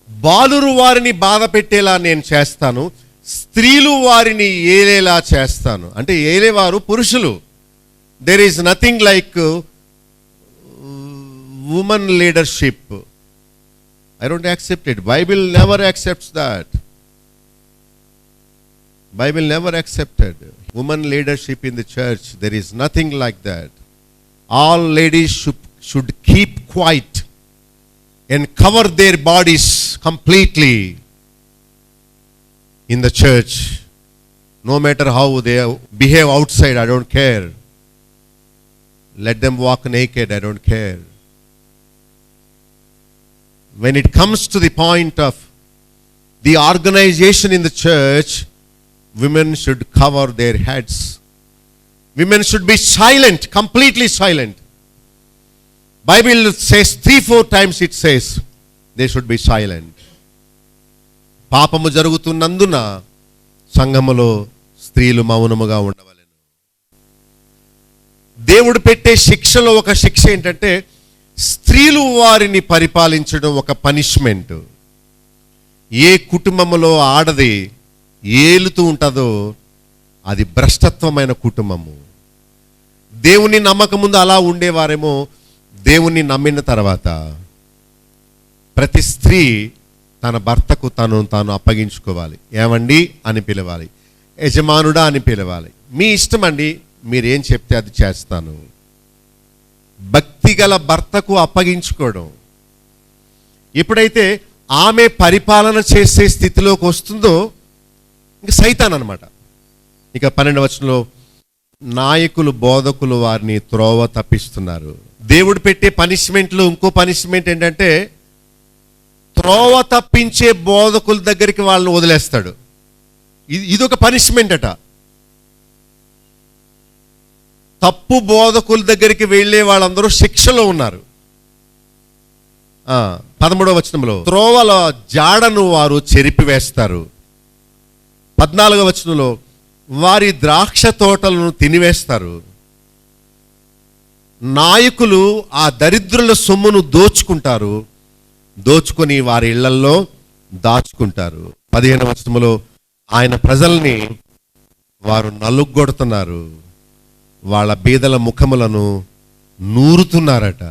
బాలురు వారిని బాధ పెట్టేలా నేను చేస్తాను, స్త్రీలు వారిని ఏలేలా చేస్తాను. అంటే ఏలేవారు పురుషులు. There is nothing like women leadership. I don't accept it. Bible never accepts that. Bible never accepted woman leadership in the church. There is nothing like that. All ladies should keep quiet and cover their bodies completely in the church. No matter how they behave outside, I don't care. Let them walk naked, I don't care. When it comes to the point of the organization in the church, women should cover their heads. Women should be silent, completely silent. Bible says 3-4 times it says they should be silent. పాపము జరుగుతున్నందున సంఘములో స్త్రీలు మౌనముగా ఉండవలెను. దేవుడు పెట్టే శిక్షలో ఒక శిక్ష ఏంటంటే స్త్రీలు వారిని పరిపాలించడం ఒక పనిష్మెంట్. ఏ కుటుంబములో ఆడది ఏలుతూ ఉంటుందో అది భ్రష్టత్వమైన కుటుంబము. దేవుని నమ్మకం ముందు అలా ఉండేవారేమో, దేవుణ్ణి నమ్మిన తర్వాత ప్రతి స్త్రీ తన భర్తకు తాను అప్పగించుకోవాలి. ఏమండి అని పిలవాలి, యజమానుడా అని పిలవాలి. మీ ఇష్టం అండి, మీరేం చెప్తే అది చేస్తాను. భక్తిగల భర్తకు అప్పగించుకోవడం. ఎప్పుడైతే ఆమె పరిపాలన చేసే స్థితిలోకి వస్తుందో ఇంక సైతాన్ అన్నమాట. ఇక 12వ వచనంలో నాయకులు బోధకులు వారిని త్రోవ తప్పిస్తున్నారు. దేవుడు పెట్టే పనిష్మెంట్లు ఇంకో పనిష్మెంట్ ఏంటంటే త్రోవ తప్పించే బోధకుల దగ్గరికి వాళ్ళని వదిలేస్తాడు. ఇదొక పనిష్మెంట్ అట. తప్పు బోధకుల దగ్గరికి వెళ్ళే వాళ్ళందరూ శిక్షలో ఉన్నారు. 13వ వచనంలో త్రోవల జాడను వారు చెరిపివేస్తారు. 14వ వచనంలో వారి ద్రాక్ష తోటలను తినివేస్తారు. నాయకులు ఆ దరిద్రుల సొమ్మును దోచుకుంటారు, దోచుకొని వారి ఇళ్లల్లో దాచుకుంటారు. 15వ వచనంలో ఆయన ప్రజల్ని వారు నలుగొడుతున్నారు, వాళ్ళ బీదల ముఖములను నూరుతున్నారట.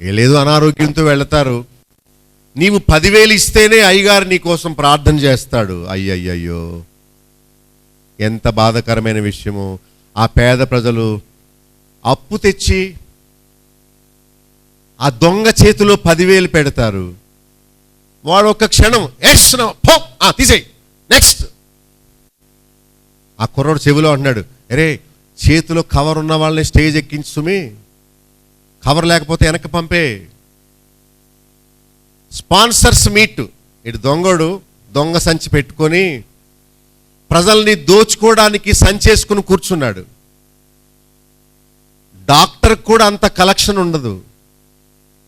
లేదు అనారోగ్యంతో వెళతారు, నీవు 10,000 ఇస్తేనే అయ్యగారు నీ కోసం ప్రార్థన చేస్తాడు. అయ్యయ్యో, ఎంత బాధాకరమైన విషయము. ఆ పేద ప్రజలు అప్పు తెచ్చి ఆ దొంగ చేతిలో 10,000 పెడతారు. వాడు ఒక్క క్షణం తీసేయి నెక్స్ట్. ఆ కుర్రోడు చెవిలో అంటున్నాడు, అరే చేతిలో కవర్ ఉన్న వాళ్ళని స్టేజ్ ఎక్కించు సుమి, కవర్ లేకపోతే వెనక్కి పంపే. Sponsors meet. ఇటు దొంగడు దొంగ సంచి పెట్టుకొని ప్రజల్ని దోచుకోవడానికి సంచేసుకుని కూర్చున్నాడు. డాక్టర్ కూడా అంత కలెక్షన్ ఉండదు.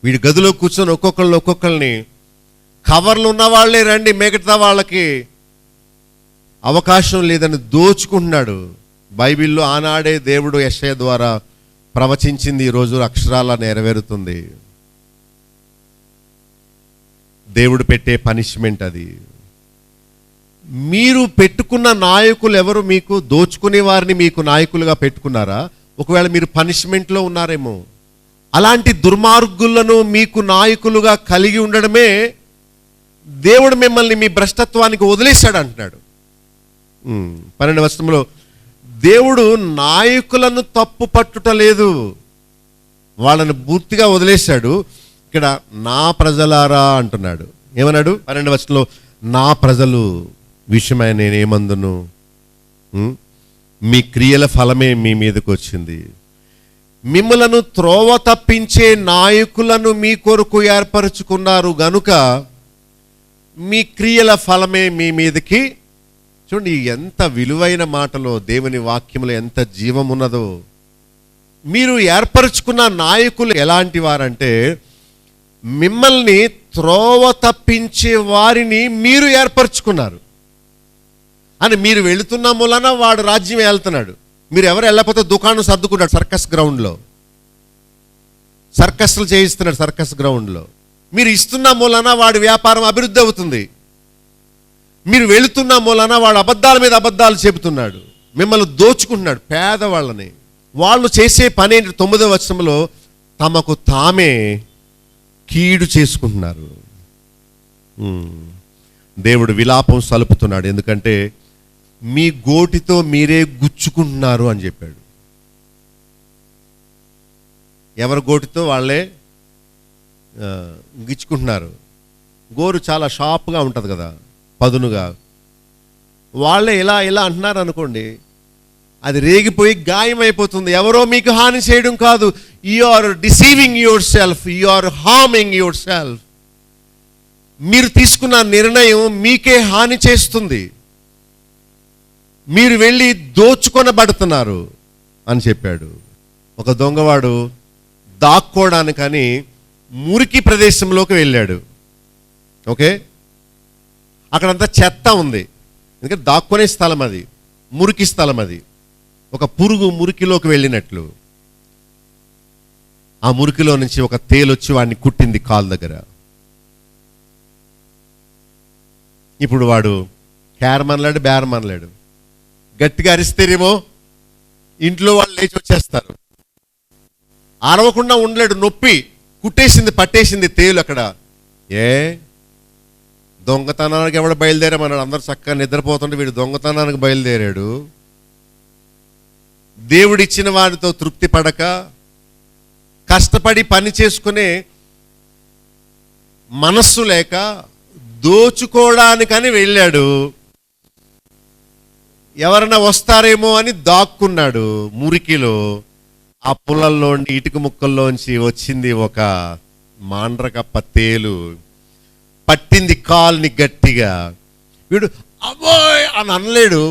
వీడి గదిలో కూర్చొని ఒక్కొక్కరిని కవర్లు ఉన్న వాళ్ళే రండి, మిగతా వాళ్ళకి అవకాశం లేదని దోచుకుంటున్నాడు. బైబిల్లో ఆనాడే దేవుడు యెషయా ద్వారా ప్రవచించింది ఈరోజు అక్షరాల నెరవేరుతుంది. దేవుడు పెట్టే పనిష్మెంట్ అది. మీరు పెట్టుకున్న నాయకులు ఎవరు? మీకు దోచుకునే వారిని మీకు నాయకులుగా పెట్టుకున్నారా? ఒకవేళ మీరు పనిష్మెంట్లో ఉన్నారేమో. అలాంటి దుర్మార్గులను మీకు నాయకులుగా కలిగి ఉండడమే దేవుడు మిమ్మల్ని మీ భ్రష్టత్వానికి వదిలేశాడు అంటున్నాడు. 12వ వచనంలో దేవుడు నాయకులను తప్పు పట్టుటలేదు, వాళ్ళని పూర్తిగా వదిలేశాడు. ఇక్కడ నా ప్రజలారా అంటున్నాడు. ఏమన్నాడు? 12వ వచనంలో నా ప్రజలు విషయమై నేనేమందును, మీ క్రియల ఫలమే మీ మీదకి వచ్చింది. మిమ్మలను త్రోవ తప్పించే నాయకులను మీ కొరకు ఏర్పరచుకున్నారు గనుక మీ క్రియల ఫలమే మీ మీదకి. చూడండి ఎంత విలువైన మాటలో, దేవుని వాక్యంలో ఎంత జీవం ఉన్నదో. మీరు ఏర్పరచుకున్న నాయకులు ఎలాంటి వారంటే మిమ్మల్ని త్రోవ తప్పించే వారిని మీరు ఏర్పరచుకున్నారు అని. మీరు వెళుతున్న మూలన వాడు రాజ్యం వెళ్తున్నాడు. మీరు ఎవరు వెళ్ళకపోతే దుకాణం సర్దుకుంటాడు సర్కస్ గ్రౌండ్లో, సర్కస్లు చేయిస్తున్నాడు సర్కస్ గ్రౌండ్లో. మీరు ఇస్తున్న మూలన వాడి వ్యాపారం అభివృద్ధి అవుతుంది. మీరు వెళుతున్న మూలన వాడు అబద్ధాల మీద అబద్ధాలు చెబుతున్నాడు, మిమ్మల్ని దోచుకుంటున్నాడు పేదవాళ్ళని. వాళ్ళు చేసే పని ఏంటి? 9వ వచనంలో తమకు తామే కీడు చేసుకుంటున్నారు. దేవుడు విలాపం సలుపుతున్నాడు. ఎందుకంటే మీ గోటితో మీరే గుచ్చుకుంటున్నారు అని చెప్పాడు. ఎవరి గోటితో వాళ్ళే గిచ్చుకుంటున్నారు. గోరు చాలా షార్ప్గా ఉంటుంది కదా, పదునుగా. వాళ్ళే ఇలా అంటున్నారు అనుకోండి, అది రేగిపోయి గాయమైపోతుంది. ఎవరో మీకు హాని చేయడం కాదు. You are deceiving yourself, you are harming yourself. మీరు తీసుకున్న నిర్ణయం మీకే హాని చేస్తుంది. మీరు వెళ్ళి దోచుకొనబడుతున్నారు అని చెప్పాడు. ఒక దొంగవాడు దాక్కోవడానికని మురికి ప్రదేశంలోకి వెళ్ళాడు. ఓకే, అక్కడంతా చెత్త ఉంది. ఎందుకంటే దాక్కునే స్థలం అది, మురికి స్థలం అది. ఒక పురుగు మురికిలోకి వెళ్ళినట్లు ఆ మురికిలో నుంచి ఒక తేలొచ్చి వాడిని కుట్టింది కాలు దగ్గర. ఇప్పుడు వాడు క్యారమనలాడు, బేరమనలాడు. గట్టిగా అరిస్తేనేమో ఇంట్లో వాళ్ళు లేచి వచ్చేస్తారు. అరవకుండా ఉండలేడు, నొప్పి కుట్టేసింది, పట్టేసింది తేలు అక్కడ. దొంగతనానికి ఎవడ బయలుదేరామన్నాడు. అందరు చక్కగా నిద్రపోతుంటే వీడు దొంగతనానికి బయలుదేరాడు. దేవుడిచ్చిన వాడితో తృప్తి పడక కష్టపడి పని చేసుకునే మనస్సు లేక దోచుకోవడానికని వెళ్ళాడు. ఎవరైనా వస్తారేమో అని దాక్కున్నాడు మురికిలో. ఆ పుల్లల్లోండి ఇటుక ముక్కల్లోంచి వచ్చింది ఒక మాండ్రకప్ప తేలు, పట్టింది కాల్ని గట్టిగా. వీడు అమ్మోయ్ అని అనలేడు.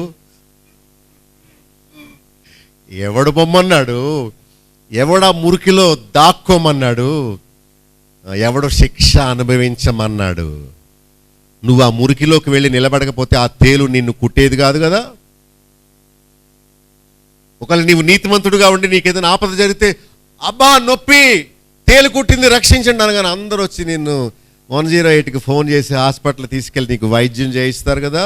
ఎవడు బొమ్మన్నాడు, ఎవడా మురికిలో దాక్కోమన్నాడు, ఎవడు శిక్ష అనుభవించమన్నాడు. నువ్వు ఆ మురికిలోకి వెళ్ళి నిలబడకపోతే ఆ తేలు నిన్ను కుట్టేది కాదు కదా. ఒకవేళ నీవు నీతిమంతుడుగా ఉండి నీకేదైనా ఆపద జరిగితే అబ్బా నొప్పి, తేలు కుట్టింది, రక్షించండి అనగానే అందరూ వచ్చి నిన్ను 108కి ఫోన్ చేసి హాస్పిటల్ తీసుకెళ్ళి నీకు వైద్యం చేయిస్తారు కదా.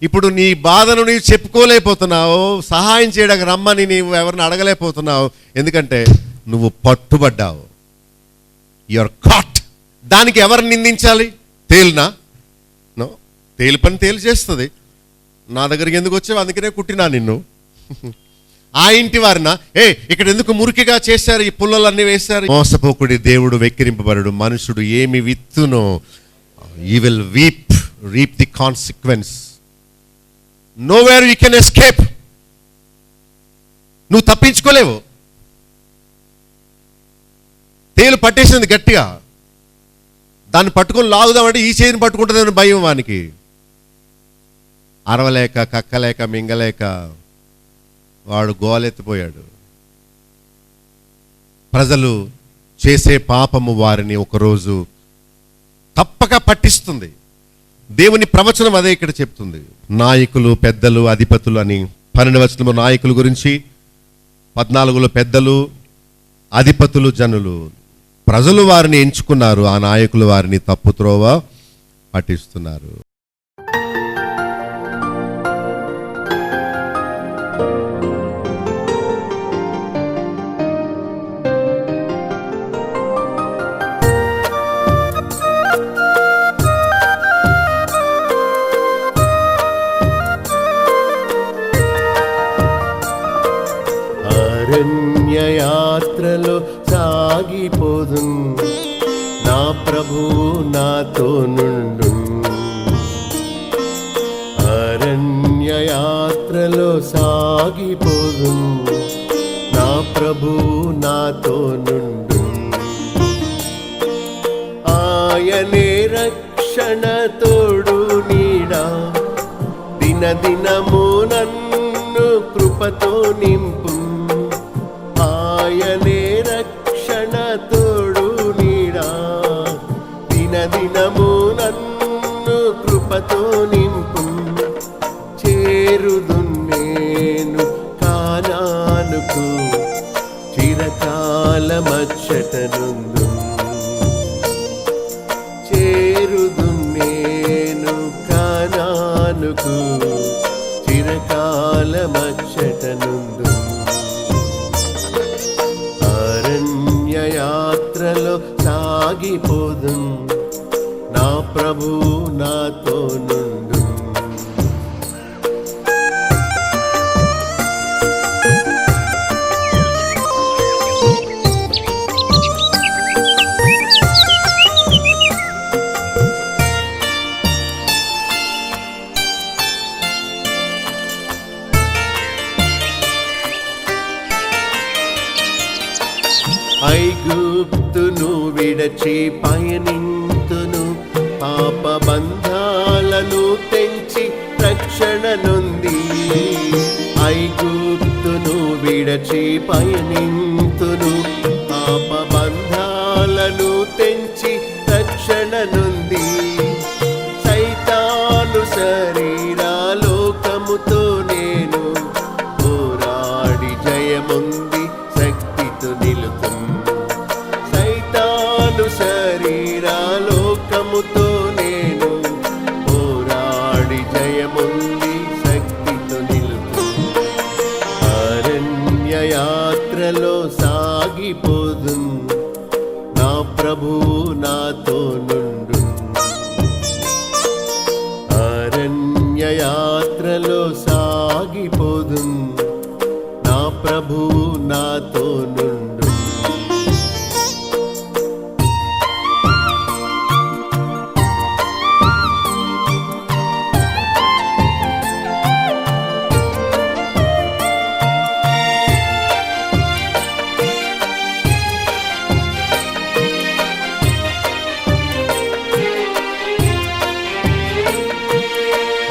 ఇప్పుడు నీ బాధను నీవు చెప్పుకోలేకపోతున్నావు, సహాయం చేయడానికి రమ్మని నీవు ఎవరిని అడగలేకపోతున్నావు. ఎందుకంటే నువ్వు పట్టుబడ్డావు, యువర్ కాట్. దానికి ఎవరిని నిందించాలి? తేలునా? నో, తేలు పని తేలు చేస్తుంది. నా దగ్గరికి ఎందుకు వచ్చావు, అందుకనే కుట్టినా నిన్ను. ఆ ఇంటి వారిన ఇక్కడ ఎందుకు మురికిగా చేశారు, ఈ పుల్లలన్నీ వేశారు. మోసపోకుడి దేవుడు వెక్కిరింపబడడు, మనుషుడు ఏమి విత్తునో you will reap the consequence. Nowhere you can escape. నువ్వు తప్పించుకోలేవు. తేలు పట్టేసింది గట్టిగా, దాన్ని పట్టుకొని లాగుదామంటే ఈ చేతిని పట్టుకుంటుందని భయం వానికి. అరవలేక కక్కలేక మింగలేక వాడు గోలెత్తిపోయాడు. ప్రజలు చేసే పాపము వారిని ఒకరోజు తప్పక పట్టిస్తుంది. దేవుని ప్రవచనం అదే ఇక్కడ చెప్తుంది. నాయకులు, పెద్దలు, అధిపతులు అని 12వ వచనంలో నాయకుల గురించి, 14లో పెద్దలు, అధిపతులు, జనులు. ప్రజలు వారిని ఎంచుకున్నారు, ఆ నాయకులు వారిని తప్పుత్రోవ పట్టిస్తున్నారు. అరణ్యయాత్రలో సాగిపోదు, నా ప్రభువు నాతో నుండు. అరణ్యయాత్రలో సాగిపోదు, నా ప్రభువు నాతో నుండు. ఆయనే రక్షణ తోడు నీడా, దినదినము నన్ను కృపతో నింపు. ఆయనే రక్షణ తోడు నీడా, దినదినము నన్ను కృపతో నింపు. చేరుదు నేను కానానుకు, చిరకాలమచ్చటనుందు. చేరుదు నేను కానానుకు, చిరకాలమచ్చటనుందు. అరణ్యయాత్రలో సాగిపోదు, నా ప్రభువు నాతో నుండు. ఐగుప్తును విడచి పయనింతును, పాప బంధాలను తెంచి రక్షణ నొంది. ఐగుప్తును విడచి పయనింతును, పాప బంధాలను తెంచి రక్షణ నొంది. సైతాను శరీరాలోకముతో నేను పోరాడి జయముంది శక్తితో నిలుపు. సైతాను శరీరాలోకముతో నేను పోరాడి జయముంది శక్తితో నిలుపు. అరణ్యయాత్రలో సాగిపోదు, నా ప్రభువు నాతో నుండు. అరణ్యయాత్రలో సాగిపోదు, నా ప్రభువు నాతో నుండు.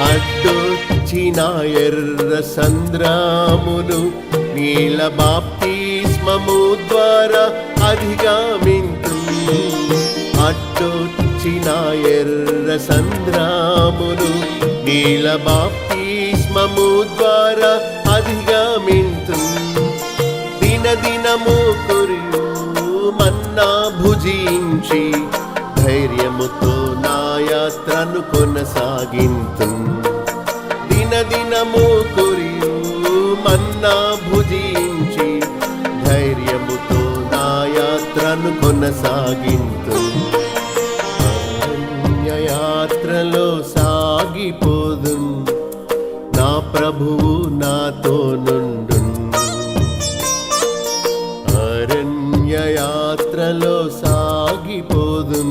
అడ్డొచ్చిన ఎర్ర సంద్రామును నీల బాప్తిస్మము ద్వారా అధిగమింతు. అడ్డొచ్చిన ఎర్ర సంద్రామును నీల బాప్తిస్మము ద్వారా అధిగమింతు. దినదినము కురియు మన్నా భుజించి ధైర్యముతో నా యాత్రను కొనసాగింతు. దినదినము కురియు మన్నా భుజించి ధైర్యముతో నా యాత్రను కొనసాగింతు. అరణ్యయాత్రలో సాగిపోదు, ప్రభువు నాతో నుండు. అరణ్య యాత్రలో సాగిపోదు,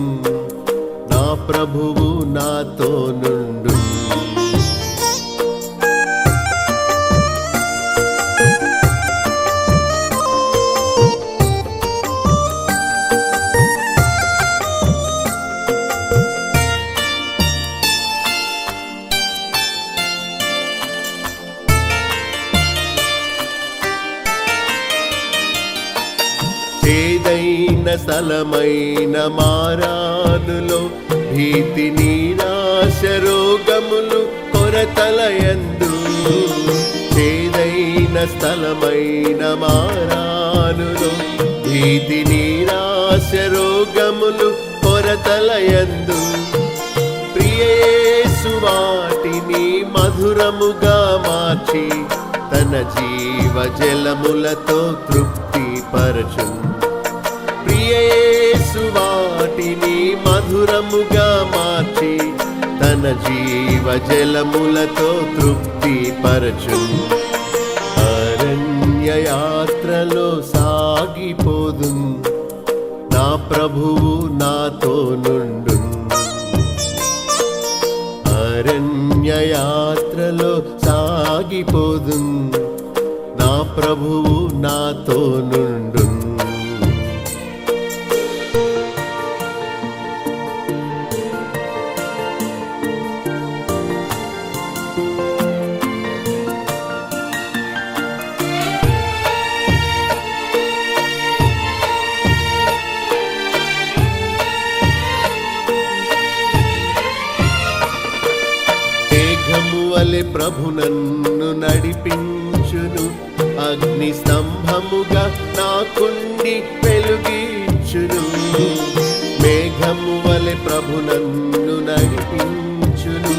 నా ప్రభువు నాతో నుండు. ఏదైన స్థలమైన మారానులో భీతి నిరాశ రోగములు కొరతలయందు. ఏదైన స్థలమైన మారానులో భీతి నిరాశ రోగములు కొరతలయందు. ప్రియేసు వాటిని మధురముగా మార్చి తన జీవ జలములతో తృప్తి పరచును. ప్రియేసు వాటిని మధురముగా మార్చి తన జీవ జలములతో తృప్తి పరచును. అరణ్య యాత్రలో సాగిపోదు, నా ప్రభువు నాతో నుండు. అరణ్య యాత్రలో సాగిపోదు, నా ప్రభువు నాతో నుండు. వలె ప్రభు నన్ను నడిపించును, అగ్ని స్తంభముగా నాకుండి వెలుగించును. మేఘము వలె ప్రభు నన్ను నడిపించును,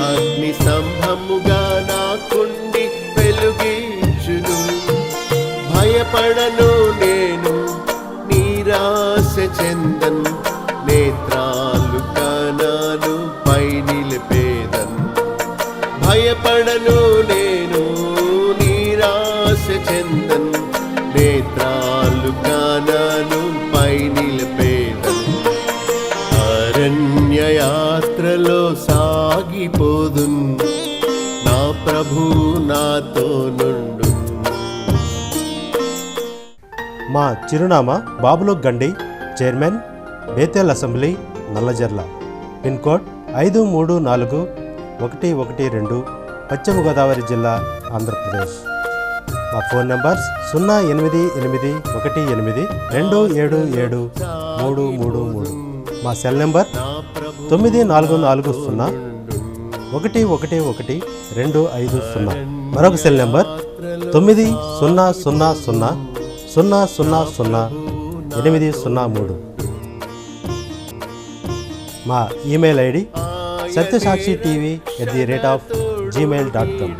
అగ్ని స్తంభముగా నాకుండి వెలుగించును. భయపడను నేను, నిరాశ చెందను, నేత్రాలు కనాను పై నిలిపేదను. భయపడను నేను, నిరాశ చెందను, నేత్రాలు కానాను పై నిలిపేదను. అరణ్య యాత్రలో సాగిపోదు, నా ప్రభువు నాతో నుండు. మా చిరునామా బాబులో గండి, chairman, Bethel assembly, Nallajerla. Pin code 534112, పశ్చిమ గోదావరి జిల్లా, ఆంధ్రప్రదేశ్. మా ఫోన్ నంబర్స్ 088118277333. మా సెల్ నెంబర్ 9440111250. మరొక సెల్ నెంబర్ 9000000803. మా ఈమెయిల్ ఐడి satyasakshitv@gmail.com.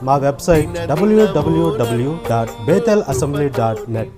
మా వెబ్సైట్ www.bethelassembly.net.